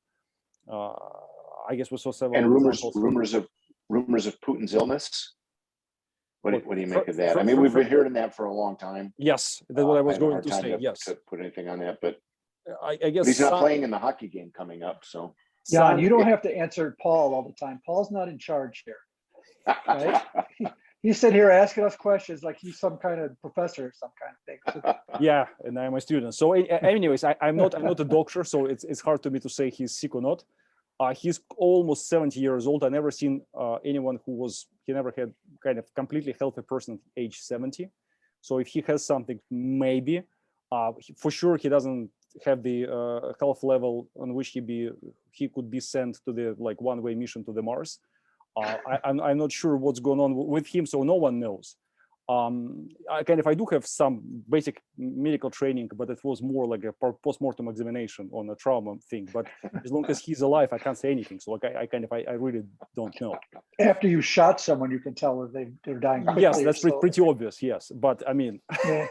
Speaker 3: I guess we saw several
Speaker 2: rumors of Putin's illness. What do you make of that? I mean, we've been hearing that for a long time.
Speaker 3: Yes, that's what I was going to say. Yes,
Speaker 2: to put anything on that, but
Speaker 3: I guess
Speaker 2: he's not playing in the hockey game coming up. So
Speaker 4: John, you don't have to answer Paul all the time. Paul's not in charge here. right? He's sitting here asking us questions like he's some kind of professor or some kind of thing. So,
Speaker 3: Yeah, and I'm a student. So anyways, I'm not a doctor, so it's hard to me to say he's sick or not. He's almost 70 years old. I never seen anyone he never had kind of completely healthy person age 70. So if he has something, maybe, for sure he doesn't have the health level on which he could be sent to the like one-way mission to the Mars. I'm not sure what's going on with him, so no one knows. I do have some basic medical training, but it was more like a post-mortem examination on a trauma thing. But as long as he's alive, I can't say anything. So like I really don't know.
Speaker 4: after you shot someone, you can tell if they're dying quickly.
Speaker 3: Yes,
Speaker 4: or
Speaker 3: that's
Speaker 4: slowly.
Speaker 3: pretty obvious. Yes, but I mean,
Speaker 4: Yeah.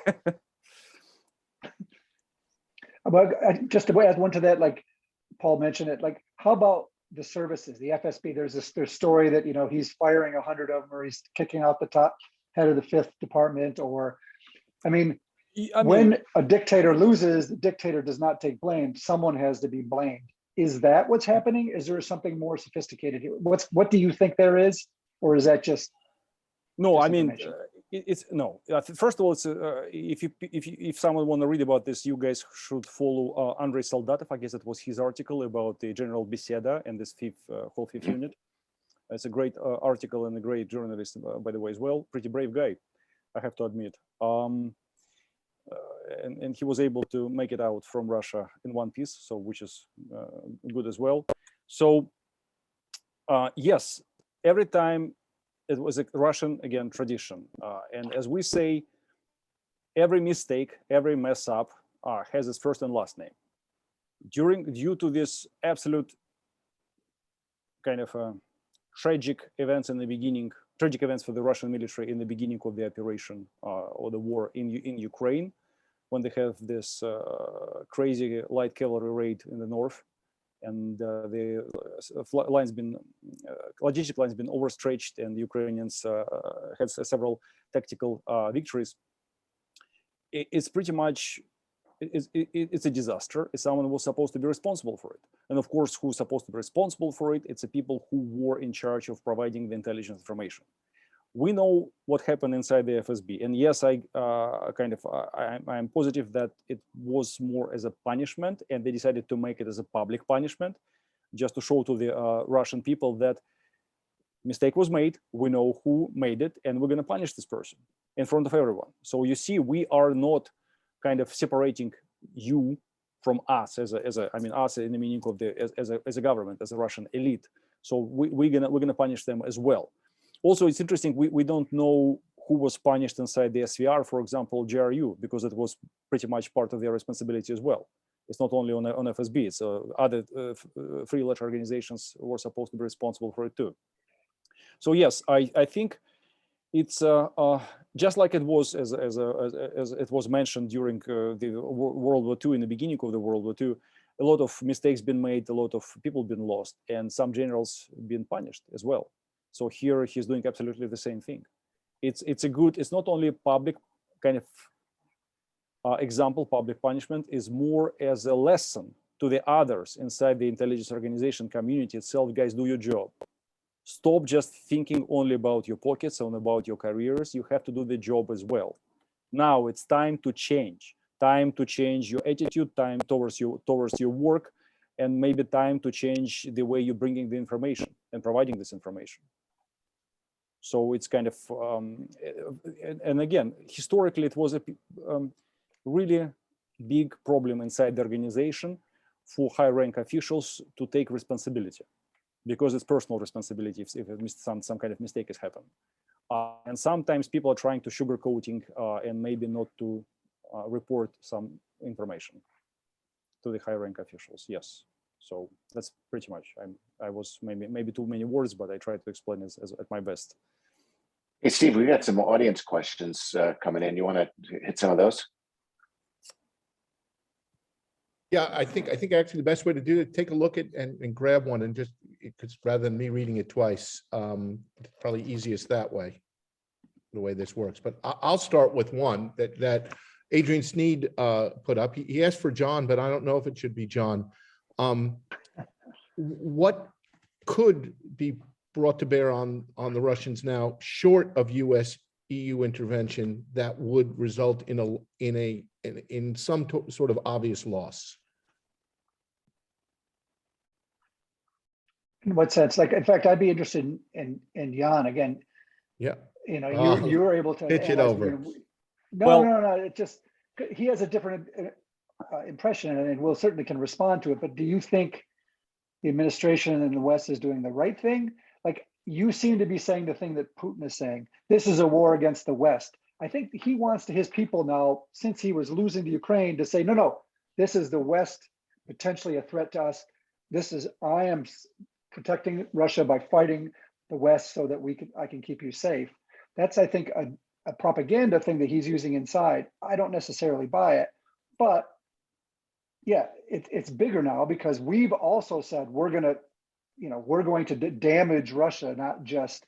Speaker 4: But just to add one to that, like Paul mentioned it, like how about the services, the FSB? There's this story that he's firing 100 of them, or he's kicking out the top head of the 5th department, or when a dictator loses, the dictator does not take blame. Someone has to be blamed. Is that what's happening? Is there something more sophisticated here? What do you think there is, or is that just
Speaker 3: no? I mean, it's no. First of all, it's if someone want to read about this, you guys should follow Andrei Soldatov. I guess it was his article about the General Beseda and this whole fifth unit. It's a great article and a great journalist, by the way, as well. Pretty brave guy, I have to admit. And he was able to make it out from Russia in one piece, so which is good as well. So yes, every time it was a Russian, again, tradition. And as we say, every mistake, every mess up has its first and last name. Due to this absolute kind of tragic events in the beginning, tragic events for the Russian military in the beginning of the operation or the war in Ukraine, when they have this crazy light cavalry raid in the north, and the logistic lines been overstretched, and the Ukrainians had several tactical victories. It's pretty much it's a disaster. Someone was supposed to be responsible for it, and of course, who's supposed to be responsible for it? It's the people who were in charge of providing the intelligence information. We know what happened inside the FSB, and yes, I'm positive that it was more as a punishment, and they decided to make it as a public punishment, just to show to the Russian people that mistake was made. We know who made it, and we're going to punish this person in front of everyone. So you see, we are not kind of separating you from us as us in the meaning of as a government, as a Russian elite. So we're gonna punish them as well. Also, it's interesting, we don't know who was punished inside the SVR, for example, GRU, because it was pretty much part of their responsibility as well. It's not only on FSB, it's other free-led organizations were supposed to be responsible for it too. So yes, I think it's just like it was as it was mentioned during the World War II, in the beginning of the World War II, a lot of mistakes been made, a lot of people been lost, and some generals been punished as well. So here he's doing absolutely the same thing. It's not only a public kind of example, public punishment is more as a lesson to the others inside the intelligence organization community itself. Guys, do your job. Stop just thinking only about your pockets and about your careers. You have to do the job as well. Now it's time to change. Time to change your attitude, time towards your work, and maybe time to change the way you're bringing the information and providing this information. So it's kind of, and again, historically, it was a really big problem inside the organization for high-rank officials to take responsibility, because it's personal responsibility if some kind of mistake has happened. And sometimes people are trying to sugarcoating and maybe not to report some information to the high-rank officials. Yes. So that's pretty much. I was maybe too many words, but I tried to explain it at my best.
Speaker 2: Hey, Steve, we got some audience questions coming in. You want to hit some of those?
Speaker 1: Yeah, I think actually the best way to do it, take a look at and grab one, and just because rather than me reading it twice, probably easiest that way, the way this works. But I'll start with one that Adrian Sneed put up. He asked for John, but I don't know if it should be John. What could be brought to bear on the Russians now, short of US EU intervention, that would result in some sort of obvious loss?
Speaker 4: In what sense? Like, in fact, I'd be interested in Jan again.
Speaker 1: Yeah.
Speaker 4: You know,
Speaker 1: Oh,
Speaker 4: you were able to
Speaker 1: pitch it
Speaker 4: analyze
Speaker 1: over.
Speaker 4: No,
Speaker 3: Well-
Speaker 4: no. It just, he has a different impression, and we'll certainly can respond to it. But do you think the administration in the West is doing the right thing? Like, you seem to be saying the thing that Putin is saying. This is a war against the West. I think he wants his people now, since he was losing to Ukraine, to say, no, this is the West potentially a threat to us. I am protecting Russia by fighting the West so that I can keep you safe. That's, I think, a propaganda thing that he's using inside. I don't necessarily buy it, but yeah, it's bigger now because we've also said we're going to damage Russia, not just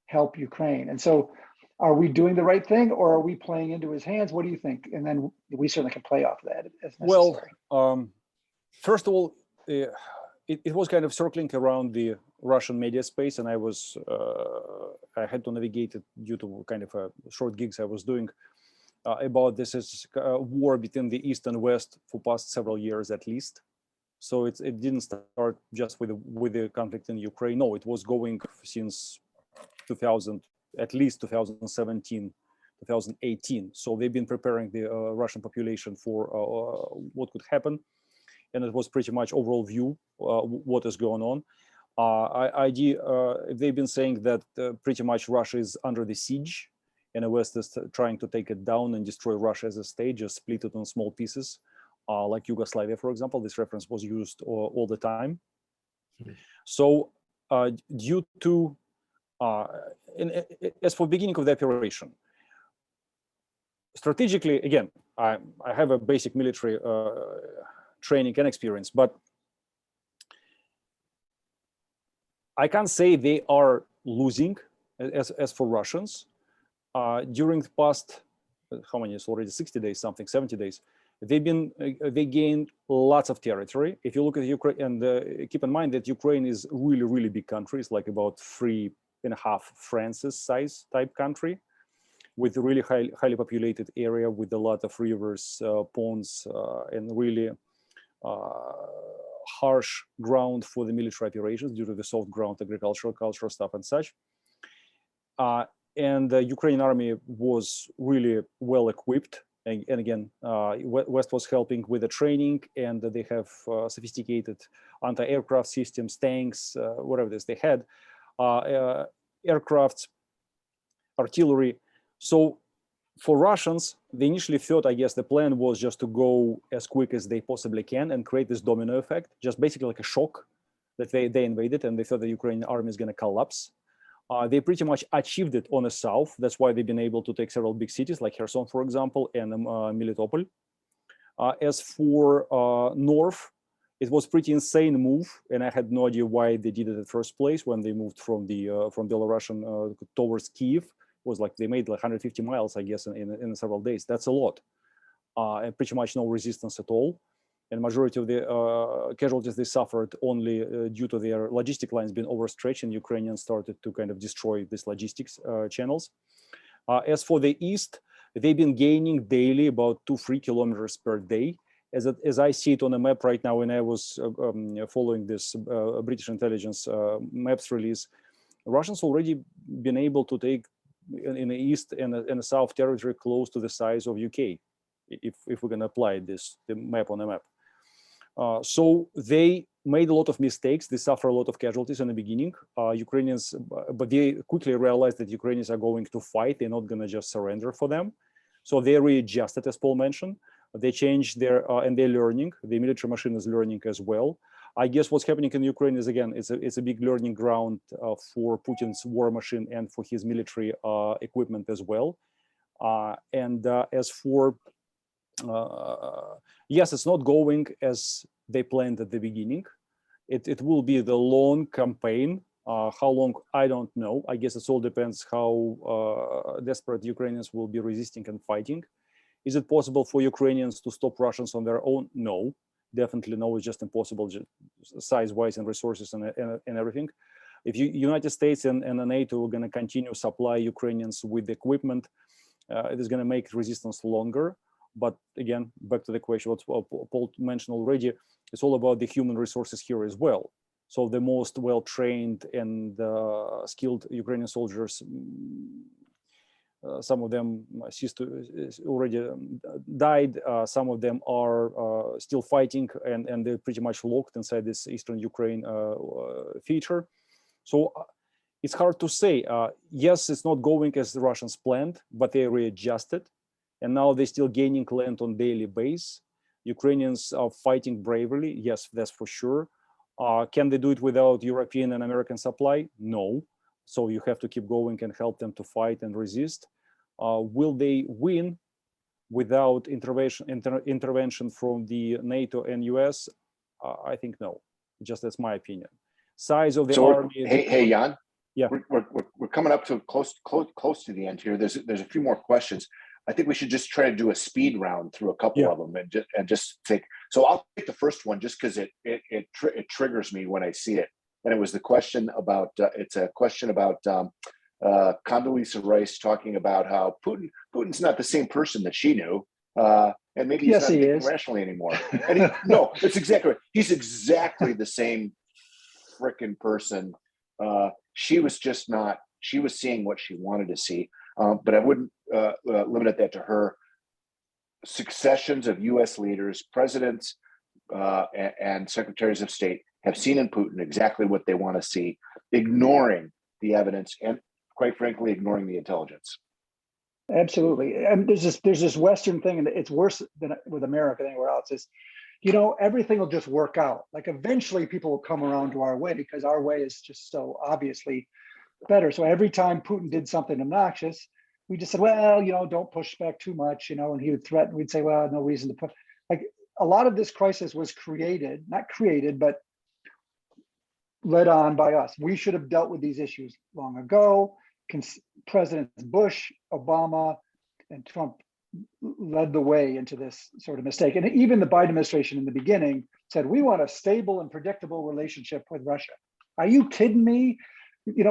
Speaker 4: help Ukraine. And so, are we doing the right thing, or are we playing into his hands? What do you think? And then we certainly can play off that as necessary.
Speaker 3: Well, first of all, it was kind of circling around the Russian media space, and I had to navigate it due to kind of short gigs I was doing about this is a war between the East and West for past several years at least. So it didn't start just with the conflict in Ukraine. No, it was going since 2000, at least 2017, 2018. So they've been preparing the Russian population for what could happen. And it was pretty much overall view what is going on. They've been saying that pretty much Russia is under the siege, and the West is trying to take it down and destroy Russia as a state, just split it on small pieces, like Yugoslavia, for example. This reference was used all the time. So due to, as for beginning of the operation, strategically, again, I have a basic military training and experience, but I can't say they are losing as for Russians. During the past, how many, it's already 60 days, something, 70 days, they gained lots of territory. If you look at Ukraine, and keep in mind that Ukraine is really, really big country. It's like about 3.5 France's size type country, with a really highly populated area with a lot of rivers, ponds, and really harsh ground for the military operations due to the soft ground agricultural stuff and such. And the Ukrainian army was really well equipped. And again, West was helping with the training, and they have sophisticated anti-aircraft systems, tanks, whatever it is they had, aircrafts, artillery. So for Russians, they initially thought, I guess, the plan was just to go as quick as they possibly can and create this domino effect, just basically like a shock that they invaded, and they thought the Ukrainian army is going to collapse. They pretty much achieved it on the south. That's why they've been able to take several big cities like Kherson, for example, and Melitopol. As for north, it was pretty insane move, and I had no idea why they did it in the first place when they moved from Belarusian towards Kiev. It was like they made like 150 miles, I guess, in several days. That's a lot, and pretty much no resistance at all. And majority of the casualties they suffered only due to their logistic lines being overstretched, and Ukrainians started to kind of destroy these logistics channels. As for the east, they've been gaining daily about 2-3 kilometers per day. As I see it on the map right now, when I was following this British intelligence maps release, Russians already been able to take in the east and the south territory close to the size of UK, if we're going to apply the map on the map. So they made a lot of mistakes. They suffer a lot of casualties in the beginning. Ukrainians, but they quickly realized that Ukrainians are going to fight. They're not going to just surrender for them. So they readjusted, as Paul mentioned. They changed their, and they're learning. The military machine is learning as well. I guess what's happening in Ukraine is, again, it's a big learning ground for Putin's war machine and for his military equipment as well. As for yes, it's not going as they planned at the beginning. It will be the long campaign. How long, I don't know. I guess it all depends how desperate Ukrainians will be resisting and fighting. Is it possible for Ukrainians to stop Russians on their own? No, definitely no. It's just impossible, size-wise and resources and everything. If United States and the NATO are going to continue supply Ukrainians with equipment, it is going to make resistance longer. But again, back to the question, what Paul mentioned already, it's all about the human resources here as well. So the most well-trained and skilled Ukrainian soldiers, some of them already died. Some of them are still fighting, and they're pretty much locked inside this Eastern Ukraine feature. So it's hard to say. Yes, it's not going as the Russians planned, but they readjusted. And now they're still gaining land on daily basis. Ukrainians are fighting bravely. Yes, that's for sure. Can they do it without European and American supply? No. So you have to keep going and help them to fight and resist. Will they win without intervention from the NATO and US? I think no. Just that's my opinion. Size of the army.
Speaker 2: Hey, Jan.
Speaker 3: Yeah,
Speaker 2: we're coming up to close to the end here. There's a few more questions. I think we should just try to do a speed round through a couple of them and just take. So I'll take the first one just because it triggers me when I see it. And it was the question about. It's a question about Condoleezza Rice talking about how Putin's not the same person that she knew, and maybe he's not thinking rationally anymore. And no, it's exactly right. He's exactly the same frickin' person. She was just not. She was seeing what she wanted to see. But I wouldn't limit that to her. Successions of U.S. leaders, presidents, and secretaries of state have seen in Putin exactly what they want to see, ignoring the evidence and, quite frankly, ignoring the intelligence.
Speaker 4: Absolutely. And there's this Western thing, and it's worse than with America than anywhere else, is, everything will just work out. Like eventually people will come around to our way because our way is just so obviously better. So every time Putin did something obnoxious, we just said, well, don't push back too much, and he would threaten. We'd say, well, no reason to push. Like a lot of this crisis was not created, but led on by us. We should have dealt with these issues long ago. Presidents Bush, Obama, and Trump led the way into this sort of mistake. And even the Biden administration in the beginning said, we want a stable and predictable relationship with Russia. Are you kidding me?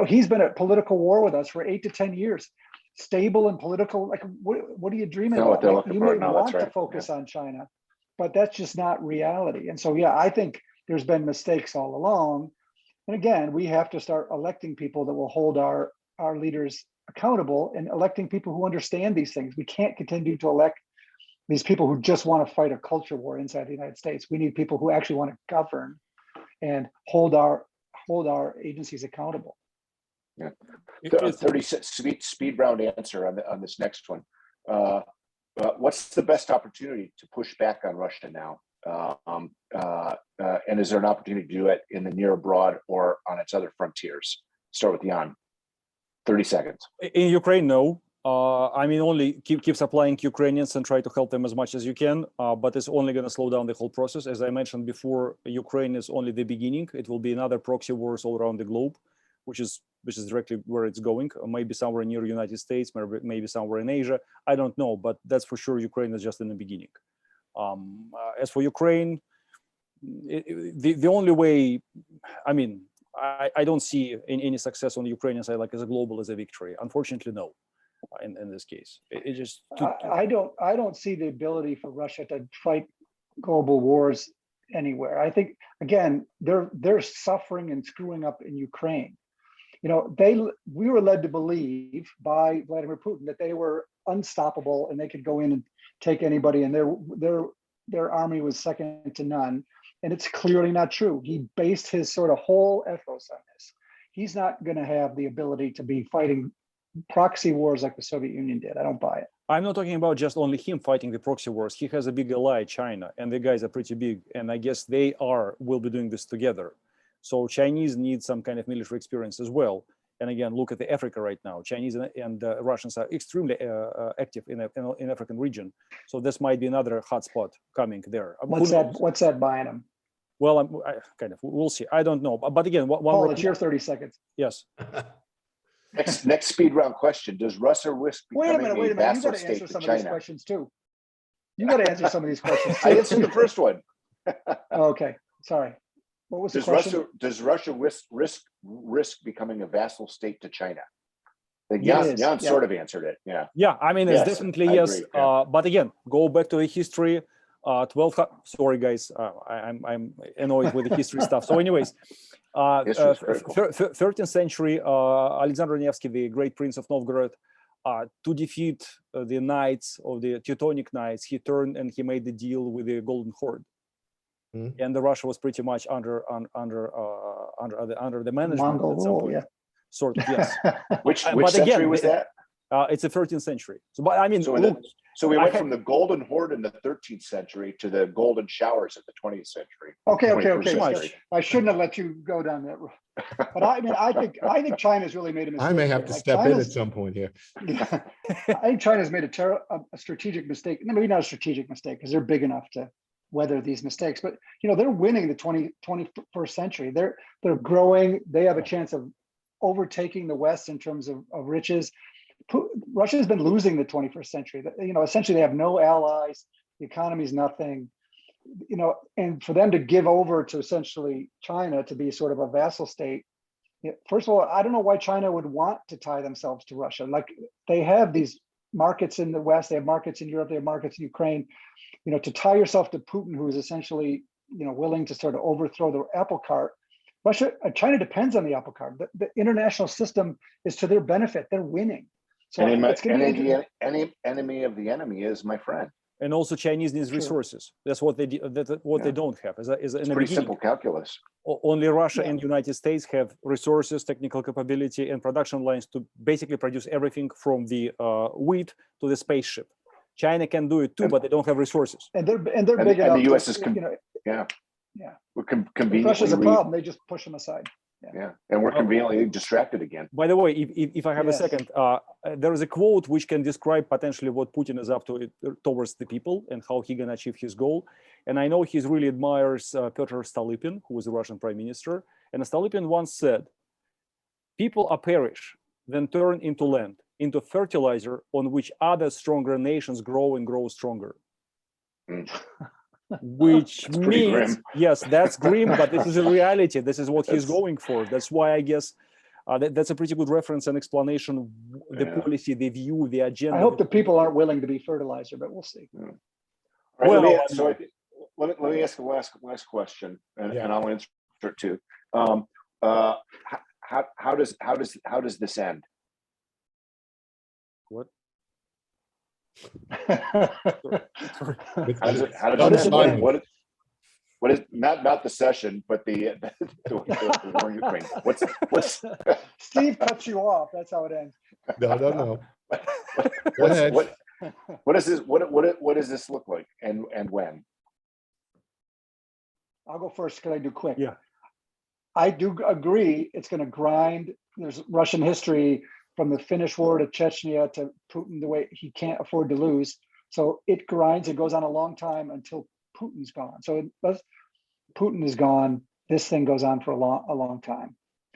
Speaker 4: He's been at political war with us for 8 to 10 years. Stable and political, like what are you dreaming about? Like, you may want to focus on China, but that's just not reality. And so, I think there's been mistakes all along. And again, we have to start electing people that will hold our leaders accountable and electing people who understand these things. We can't continue to elect these people who just want to fight a culture war inside the United States. We need people who actually want to govern and hold our agencies accountable.
Speaker 2: Yeah, 36 speed round answer on this next one. What's the best opportunity to push back on Russia now? And is there an opportunity to do it in the near abroad or on its other frontiers? Start with Jan. 30 seconds.
Speaker 3: In Ukraine, no. Only keep supplying Ukrainians and try to help them as much as you can. But it's only going to slow down the whole process. As I mentioned before, Ukraine is only the beginning. It will be another proxy wars all around the globe, which is directly where it's going. Maybe somewhere near the United States, maybe somewhere in Asia. I don't know, but that's for sure. Ukraine is just in the beginning. As for Ukraine, the only way, I don't see any success on the Ukrainian side, like as a global, as a victory. Unfortunately, no. In this case, it just
Speaker 4: I don't see the ability for Russia to fight global wars anywhere. I think again they're suffering and screwing up in Ukraine. We were led to believe by Vladimir Putin that they were unstoppable and they could go in and take anybody, and their army was second to none. And it's clearly not true. He based his sort of whole ethos on this. He's not going to have the ability to be fighting proxy wars like the Soviet Union did. I don't buy it.
Speaker 3: I'm not talking about just only him fighting the proxy wars. He has a big ally, China, and the guys are pretty big. And I guess will be doing this together. So Chinese need some kind of military experience as well. And again, look at the Africa right now. Chinese and Russians are extremely active in African region. So this might be another hotspot coming there.
Speaker 4: What's that buying them?
Speaker 3: Well, we'll see. I don't know. But again,
Speaker 4: Paul, it's your 30 seconds.
Speaker 3: Yes.
Speaker 2: Next speed round question: does Russia risk becoming a
Speaker 4: wait a minute. You got to answer some of these questions too. You got to answer some of these questions too.
Speaker 2: I answered the first one.
Speaker 4: Okay, sorry. What was the question?
Speaker 2: Does Russia risk becoming a vassal state to China? Like
Speaker 4: Yes,
Speaker 2: Jan
Speaker 4: yeah.
Speaker 2: sort of answered it. Yeah.
Speaker 3: Yeah, I mean, it's
Speaker 2: Yes,
Speaker 3: definitely
Speaker 2: I
Speaker 3: yes.
Speaker 2: agree, yeah.
Speaker 3: But again, go back to the history. 12. Sorry, guys, I'm annoyed with the history stuff. So, anyways,
Speaker 2: History is critical.
Speaker 3: 13th century, Alexander Nevsky, the great prince of Novgorod, to defeat the knights of the Teutonic Knights, he turned and he made the deal with the Golden Horde. And the Russia was pretty much under the management
Speaker 4: Mongol
Speaker 3: at some
Speaker 4: rule,
Speaker 3: point.
Speaker 4: yeah.
Speaker 3: Sort of, yes.
Speaker 2: Which
Speaker 3: But
Speaker 2: century
Speaker 3: again,
Speaker 2: was that?
Speaker 3: It's the 13th century. So, but I mean,
Speaker 2: So,
Speaker 3: look,
Speaker 2: we
Speaker 3: I
Speaker 2: went
Speaker 3: had-
Speaker 2: from the Golden Horde in the 13th century to the Golden Showers in the 20th century.
Speaker 4: Okay.
Speaker 2: 21st
Speaker 3: Pretty much.
Speaker 2: century.
Speaker 4: I shouldn't have let you go down that road. But I mean, I think China's really made a mistake.
Speaker 1: I may have
Speaker 4: here.
Speaker 1: to
Speaker 4: Like,
Speaker 1: step in at
Speaker 4: China's-
Speaker 1: some point here.
Speaker 4: Yeah. I think China's made a strategic mistake. No, maybe not a strategic mistake because they're big enough to weather these mistakes. But they're winning the 21st century. They're growing. They have a chance of overtaking the West in terms of riches. Russia has been losing the 21st century. Essentially they have no allies. The economy is nothing. And for them to give over to essentially China to be sort of a vassal state. First of all, I don't know why China would want to tie themselves to Russia. Like they have these markets in the West, they have markets in Europe, they have markets in Ukraine. To tie yourself to Putin, who is essentially, willing to sort of overthrow the apple cart. China depends on the apple cart. The international system is to their benefit. They're winning. So it's going to be
Speaker 2: any enemy of the enemy is my friend.
Speaker 3: and also Chinese needs
Speaker 4: Sure.
Speaker 3: resources. That's what they they don't have. Is in
Speaker 2: It's
Speaker 3: the
Speaker 2: pretty
Speaker 3: beginning.
Speaker 2: simple calculus.
Speaker 3: Only Russia
Speaker 4: Yeah.
Speaker 3: and United States have resources, technical capability, and production lines to basically produce everything from the wheat to the spaceship. China can do it too, but they don't have resources.
Speaker 4: and they're
Speaker 2: And-
Speaker 4: big
Speaker 2: and
Speaker 4: enough.
Speaker 2: the US is
Speaker 4: Yeah.
Speaker 2: We're
Speaker 4: If
Speaker 2: conveniently
Speaker 4: Russia's a problem, they just push them aside.
Speaker 2: and we're conveniently distracted again.
Speaker 3: By the way, if I have
Speaker 4: Yes.
Speaker 3: a second, there is a quote which can describe potentially what Putin is up to towards the people and how he gonna achieve his goal. And I know he really admires Petr Stolypin, who was the Russian prime minister. And Stolypin once said, "People are perish, then turn into land, into fertilizer on which other stronger nations grow and grow stronger."
Speaker 2: Mm.
Speaker 3: Which
Speaker 2: That's pretty
Speaker 3: means,
Speaker 2: grim.
Speaker 3: yes, that's grim, but this is a reality. This is what he's
Speaker 2: That's-
Speaker 3: going for. That's why I guess that's a pretty good reference and explanation. The
Speaker 2: Yeah.
Speaker 3: policy, the view, the agenda.
Speaker 4: I hope the people aren't willing to be fertilizer, but we'll see.
Speaker 2: All right,
Speaker 3: Well,
Speaker 2: let me ask the last question, and I'll answer it too. How does this end?
Speaker 3: What?
Speaker 2: How does it
Speaker 1: Undecided.
Speaker 2: end? What is not the session, but the war in Ukraine? What's
Speaker 4: Steve cuts you off. That's how it ends.
Speaker 1: No. Go ahead.
Speaker 2: what is this? What does this look like, and when?
Speaker 4: I'll go first because I do quick.
Speaker 3: Yeah.
Speaker 4: I do agree it's going to grind. There's Russian history from the Finnish War to Chechnya to Putin, the way he can't afford to lose. So it grinds. It goes on a long time until Putin's gone. So Putin is gone. This thing goes on for a long time.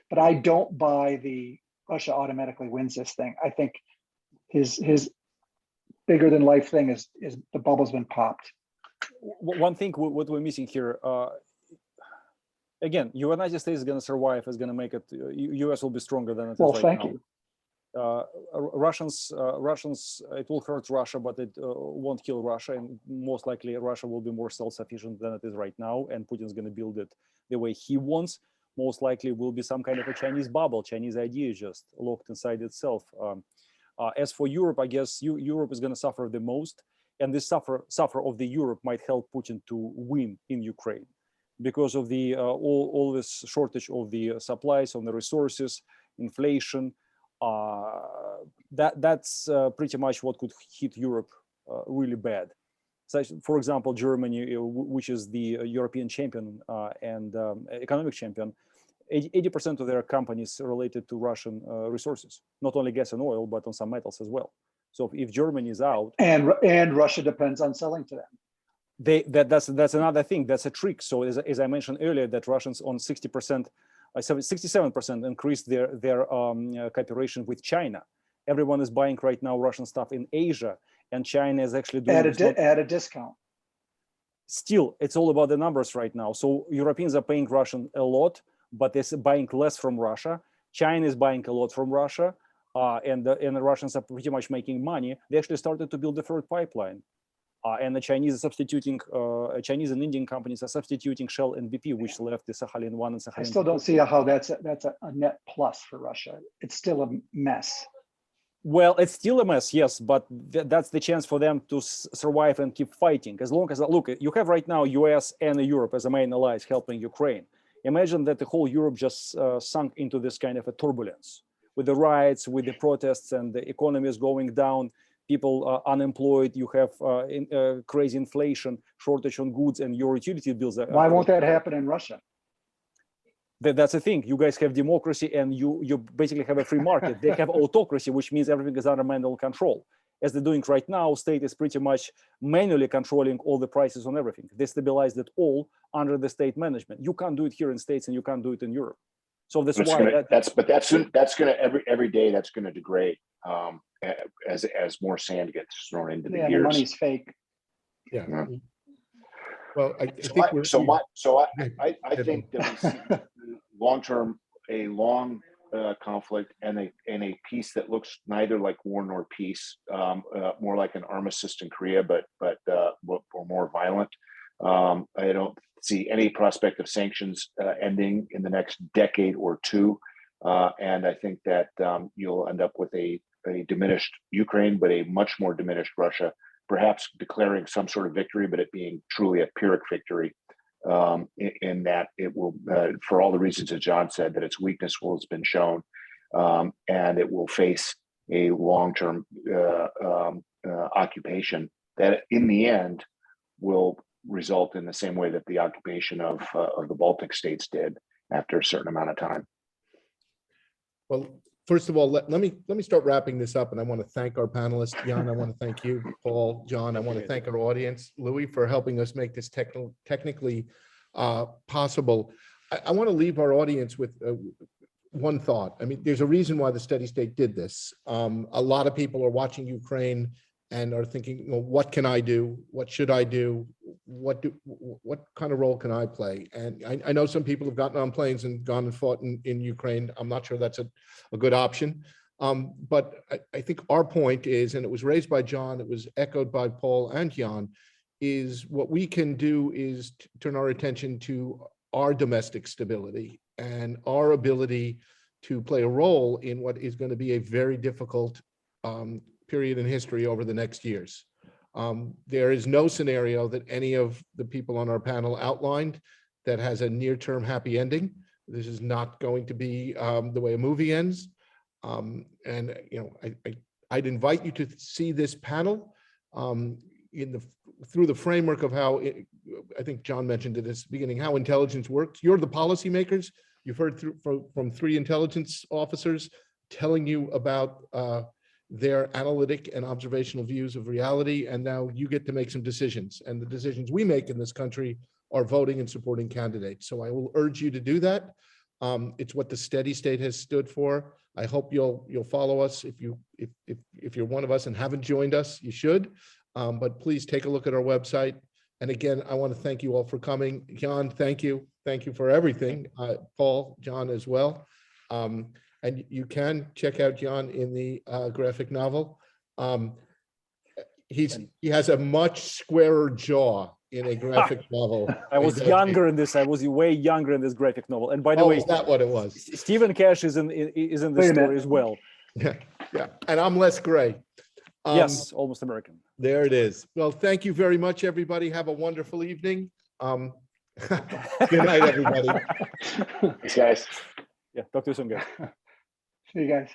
Speaker 4: But I don't buy the Russia automatically wins this thing. I think his bigger than life thing is the bubble's been popped.
Speaker 3: One thing what we're missing here, again, United States is going to survive, is going to make it. US will be stronger than it is right
Speaker 4: Thank
Speaker 3: now.
Speaker 4: you.
Speaker 3: Russians, it will hurt Russia, but it won't kill Russia. And most likely Russia will be more self-sufficient than it is right now. And Putin's going to build it the way he wants. Most likely will be some kind of a Chinese bubble. Chinese idea is just locked inside itself. As for Europe, I guess Europe is going to suffer the most. And this suffer of the Europe might help Putin to win in Ukraine because of the all this shortage of the supplies, on the resources, inflation. That's pretty much what could hit Europe really bad. So, for example, Germany, which is the European champion and economic champion, 80% of their companies related to Russian resources, not only gas and oil, but on some metals as well. So if Germany is out,
Speaker 4: and Russia depends on selling to them.
Speaker 3: That's another thing. That's a trick. So as I mentioned earlier, that Russians on 60%. 67% increased their cooperation with China. Everyone is buying right now Russian stuff in Asia, and China is actually doing
Speaker 4: at a discount.
Speaker 3: still, it's all about the numbers right now. So Europeans are paying Russian a lot, but they're buying less from Russia. China is buying a lot from Russia, and the Russians are pretty much making money. They actually started to build the third pipeline. And the Chinese are substituting, Chinese and Indian companies are substituting Shell and BP, which left the Sakhalin 1 and Sakhalin 2.
Speaker 4: I still don't see how that's a net plus for Russia. It's still a mess.
Speaker 3: Well, it's still a mess, yes, but that's the chance for them to survive and keep fighting. As long as, look, you have right now US and Europe as the main allies helping Ukraine. Imagine that the whole Europe just sunk into this kind of a turbulence with the riots, with the protests, and the economy is going down. People are unemployed. You have crazy inflation, shortage on goods, and your utility bills.
Speaker 4: Why won't that happen in Russia?
Speaker 3: That's the thing. You guys have democracy, and you basically have a free market. They have autocracy, which means everything is under manual control. As they're doing right now, state is pretty much manually controlling all the prices on everything. They stabilized it all under the state management. You can't do it here in States, and you can't do it in Europe. So that's why
Speaker 2: that's gonna every day that's gonna degrade as more sand gets thrown into the gears.
Speaker 4: The money's fake.
Speaker 1: Yeah.
Speaker 2: Yeah.
Speaker 1: Well, I
Speaker 2: So
Speaker 1: think
Speaker 2: I think that we see long-term a long conflict and a peace that looks neither like war nor peace, more like an armistice in Korea, but more violent. I don't see any prospect of sanctions ending in the next decade or two, and I think that you'll end up with a diminished Ukraine, but a much more diminished Russia, perhaps declaring some sort of victory, but it being truly a Pyrrhic victory, in that it will, for all the reasons that John said, that its weakness has been shown, and it will face a long-term occupation that in the end will result in the same way that the occupation of the Baltic states did after a certain amount of time.
Speaker 1: Well, first of all, let me start wrapping this up, and I want to thank our panelists. Jan, I want to thank you. Paul, John, I want to thank our audience. Louis, for helping us make this technically possible. I want to leave our audience with one thought. I mean, there's a reason why the steady state did this. A lot of people are watching Ukraine and are thinking, well, what can I do? What should I do? What kind of role can I play? And I know some people have gotten on planes and gone and fought in Ukraine. I'm not sure that's a good option. But I think our point is, and it was raised by John, it was echoed by Paul and Jan, is what we can do is turn our attention to our domestic stability and our ability to play a role in what is going to be a very difficult period in history over the next years. There is no scenario that any of the people on our panel outlined that has a near-term happy ending. This is not going to be the way a movie ends. And you know, I'd invite you to see this panel through the framework of how I think John mentioned at the beginning how intelligence works. You're the policymakers. You've heard from 3 intelligence officers telling you about their analytic and observational views of reality, and now you get to make some decisions. And the decisions we make in this country are voting and supporting candidates. So I will urge you to do that. It's what the steady state has stood for. I hope you'll follow us. If you're one of us and haven't joined us, you should. But please take a look at our website. And again, I want to thank you all for coming. Jan, thank you. Thank you for everything. Paul, John as well. And you can check out Jan in the graphic novel. He has a much squarer jaw in a graphic novel.
Speaker 3: I was younger in this. I was way younger in this graphic novel. And by the way,
Speaker 1: is that what it was?
Speaker 3: Stephen Cash is in the story as well.
Speaker 1: Yeah, yeah. And I'm less gray.
Speaker 3: Yes, almost American.
Speaker 1: There it is. Well, thank you very much, everybody. Have a wonderful evening. Good night, everybody.
Speaker 2: Thanks, guys.
Speaker 3: Yeah, talk to you soon, guys.
Speaker 4: See you guys.